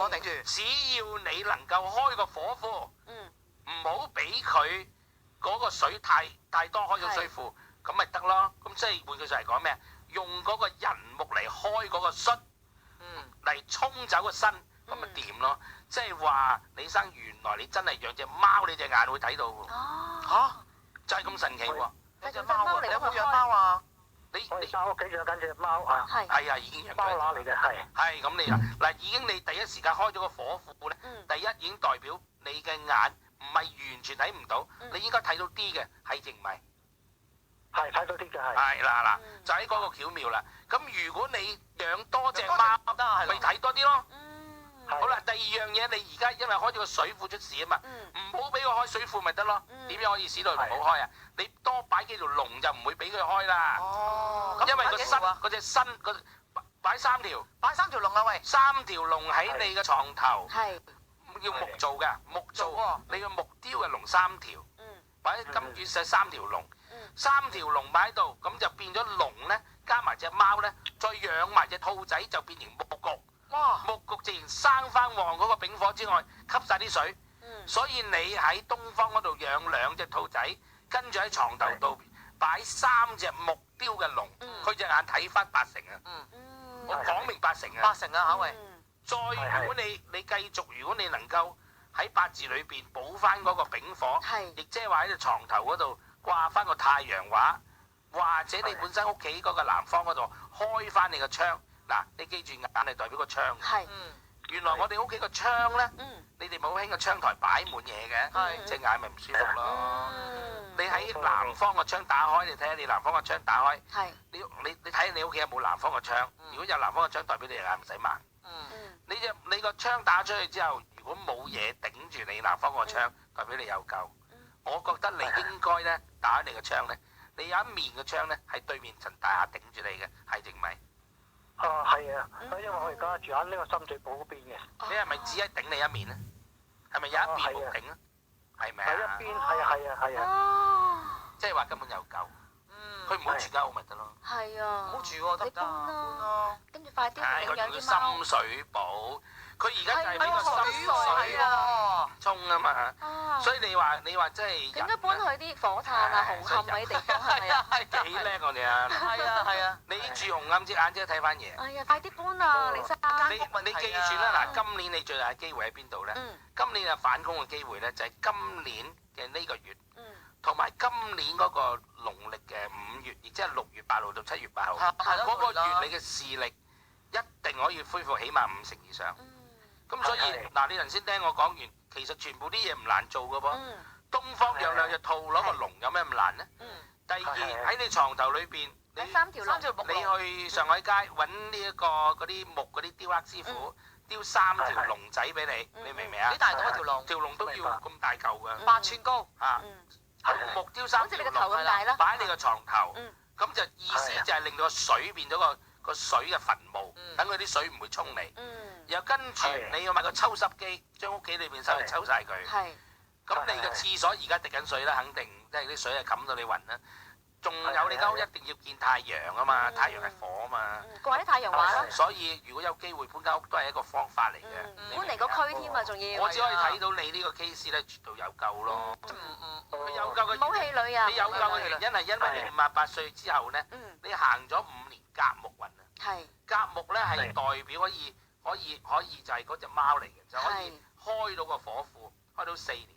頂住。只要你能夠開個火庫，唔好俾佢嗰個水太多開咗水庫，咁咪得咯。咁即係換句就係講咩？用嗰個人木嚟開嗰個栓，嚟沖走個身，咁咪掂咯。即係話李生原來你真係養隻貓，你隻眼會睇到喎。嚇，就係咁神奇喎！有隻貓啊，你有冇養貓啊？你我哋家屋企養緊隻貓啊，係啊，已經養貓緊。乸嚟嘅，係咁你嗱已經你第一時間開咗個火庫咧，第一已經代表你嘅眼唔係完全睇唔到，你應該睇到啲嘅，係定唔係？係睇到啲嘅係。係啦嗱，就喺嗰個巧妙啦。咁如果你養多隻貓，咪睇多啲咯。好啦，第二樣嘢你而家因為開咗個水庫出事啊嘛，唔好俾佢開水庫咪得咯。點樣可以使到佢唔好開啊？你多擺幾條龍就唔會俾佢開啦。因為個身嗰隻身擺3條，擺3條龍啊喂！3條龍喺你嘅床頭，係要木做嘅，木做你個木雕嘅龍3條，或者金魚石3條龍，3條龍擺喺度，咁就變咗龍咧，加埋隻貓咧，再養埋隻兔仔就變成木局。木局自然生翻旺嗰個丙火之外，吸晒啲水。所以你喺東方嗰度養2隻兔仔，跟住喺床頭度擺3隻木雕嘅龍，佢隻眼睇翻8成啊！我講明8成啊！8成啊嚇喂！再如果你繼續，如果你能夠喺八字裏邊補翻嗰個丙火，亦即係話喺個床頭嗰度掛翻個太陽畫，或者你本身屋企嗰個南方嗰度開翻你個窗。嗱，你記住眼係代表個窗。原來我哋屋企個窗咧，你哋冇興個窗台擺滿嘢嘅，隻眼咪唔舒服咯。你喺南方個窗打開，你睇下你南方個窗打開，你睇下你屋企有冇南方個窗？如果有南方個窗，代表你隻眼唔使盲。你個窗打出去之後，如果冇嘢頂住你南方個窗，代表你有救。我覺得你應該咧打開你個窗咧，你有一面嘅窗咧係對面層大廈頂住你嘅，係定唔係？係啊，因為我而家住喺呢個深水埗嗰邊嘅。你係咪只係頂你一面咧？係咪有一邊冇頂啊？係咪啊？係一邊，係啊。即係話根本有救。佢唔好住間屋咪得咯。係啊。唔好住喎，得唔得？搬咯。跟住快啲佢養住啲貓。深水埗，佢而家就係俾個深水喎沖啊嘛。所以你話即係應該搬去啲火炭啊、紅磡嗰啲地方係咪啊？幾叻我哋啊！係啊。你住紅磡隻眼睛睇翻嘢。哎呀，快啲搬啊，李生！你記住啦，嗱，今年你最大嘅機會喺邊度咧？今年嘅反攻嘅機會咧，就係今年嘅呢個月，同埋今年嗰個農曆嘅5月，亦即係6月8號到7月8號，嗰個月你嘅視力一定可以恢復起碼5成以上。咁所以嗱，你頭先聽我講完，其實全部啲嘢唔難做㗎噃。東方養2隻兔攞個龍有咩咁難咧？第二喺你床頭裏邊，你3條龍，你去上海街揾呢一個嗰啲木嗰啲雕刻師傅，雕3條龍仔俾你，你明唔明啊？幾大到一條龍？條龍都要咁大嚿㗎。8寸高。木雕3條龍，擺喺你個床頭，咁就意思就係令到個水變咗個水嘅墳墓，等佢啲水唔會沖嚟。然後跟住你要買個抽濕機，將屋企裏邊水抽晒佢。咁你個廁所而家滴緊水啦，肯定即係啲水係冚到你暈啦。仲有你間屋一定要見太陽啊嘛，太陽係火啊嘛。掛啲太陽畫啦。所以如果有機會搬間屋都係一個方法嚟嘅。搬嚟個區添啊，仲要。我只可以睇到你呢個 case 咧，絕對有救咯。佢有救嘅。冇氣餒啊！你有救嘅原因係因為你58歲之後咧，你行咗5年甲木運啊。甲木咧係代表可以就係嗰隻貓嚟嘅，就可以開到個火庫，開到4年。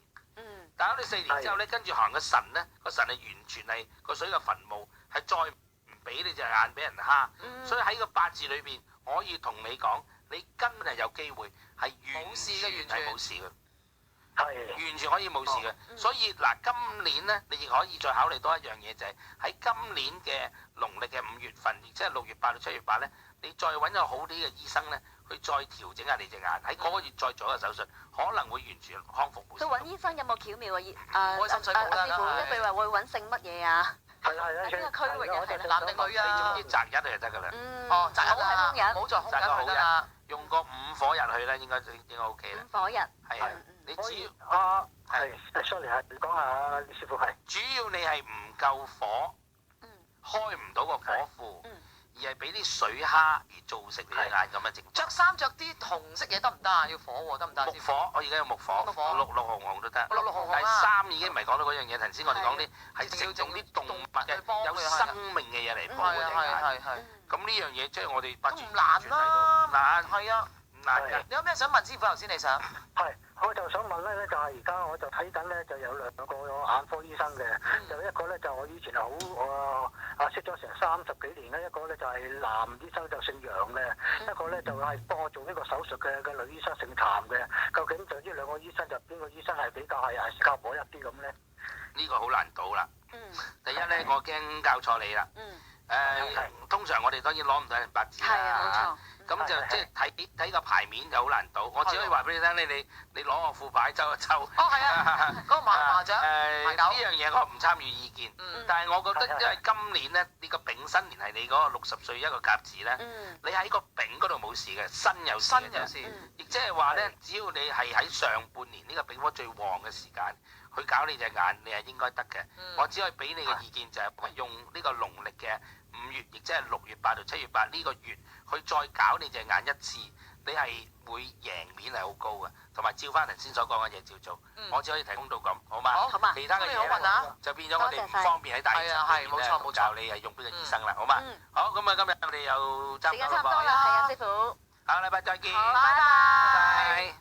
但係你4年之後咧，跟住行個神咧，個神係完全係個水嘅墳墓，係再唔俾你隻眼俾人蝦。所以喺個八字裏邊，我可以同你講，你根本係有機會係完全係冇事嘅，完全可以冇事嘅。所以嗱，今年咧，你亦可以再考慮多一樣嘢，就係喺今年嘅農曆嘅5月份，亦即係6月8到7月8咧，你再揾個好啲嘅醫生咧，去再調整下你隻眼，喺嗰個月再做一個手術，可能會完全康復冇事。佢揾醫生有冇巧妙啊？開心水冇啦，師傅，即係譬如話會揾姓乜嘢啊？係邊個區域啊？係男定女啊？你總之擇日就得㗎啦。哦，擇日啊，唔好在空日去啦。用個5火日去咧，應該 OK 啦。 5火日。係啊，你只要sorry 係，你講下李師傅係。主要你係唔夠火，開唔到個火庫，而係俾啲水蝦而造成你隻眼咁嘅症狀。着衫着啲紅色嘢得唔得啊？要火喎，得唔得？木火，我而家有木火，木火綠紅紅都得。綠紅紅但係啊衫已經唔係講到嗰樣嘢，頭先我哋講啲係食用啲動物嘅有生命嘅嘢嚟保護隻眼。係。咁呢樣嘢即係我哋八字唔難啦，難係啊，唔難㗎。你有咩想問師傅？頭先你想？係，我就想問咧，就係而家我就睇緊咧，就有兩個眼科醫生嘅，就一個咧就我以前係好識咗成30幾年咧，一個咧就係男醫生就姓楊嘅，一個咧就係幫我做呢個手術嘅女醫生姓譚嘅。究竟就呢兩個醫生就邊個醫生係比較係靠譜一啲咁咧？呢個好難倒啦。第一咧，我驚教錯你啦。通常我哋當然攞唔到人八字啦。咁就即係睇個牌面就好難倒。我只可以話俾你聽，你攞個副牌抽一抽。哦，係啊，嗰個麻雀。呢樣嘢我唔參與意見。但係我覺得，因為今年咧，呢個丙申年係你嗰個60歲一個甲子咧，你喺個丙嗰度冇事嘅，辛有事嘅啫。亦即係話咧，只要你係喺上半年呢個丙火最旺嘅時間，去搞你隻眼，你係應該得嘅。我只可以俾你嘅意見就係用呢個農曆嘅5月，亦即係6月8到7月8呢個月，去再搞你隻眼一次，你係會贏面係好高嘅，同埋照翻頭先所講嘅嘢照做。我只可以提供到咁，好嘛？好嘛。其他嘅嘢咧就變咗我哋唔方便喺大場面咧教你係用邊個醫生啦，好嘛？好，咁啊，今日我哋又時間差唔多啦，係啊，師傅。下個禮拜再見。好，拜拜。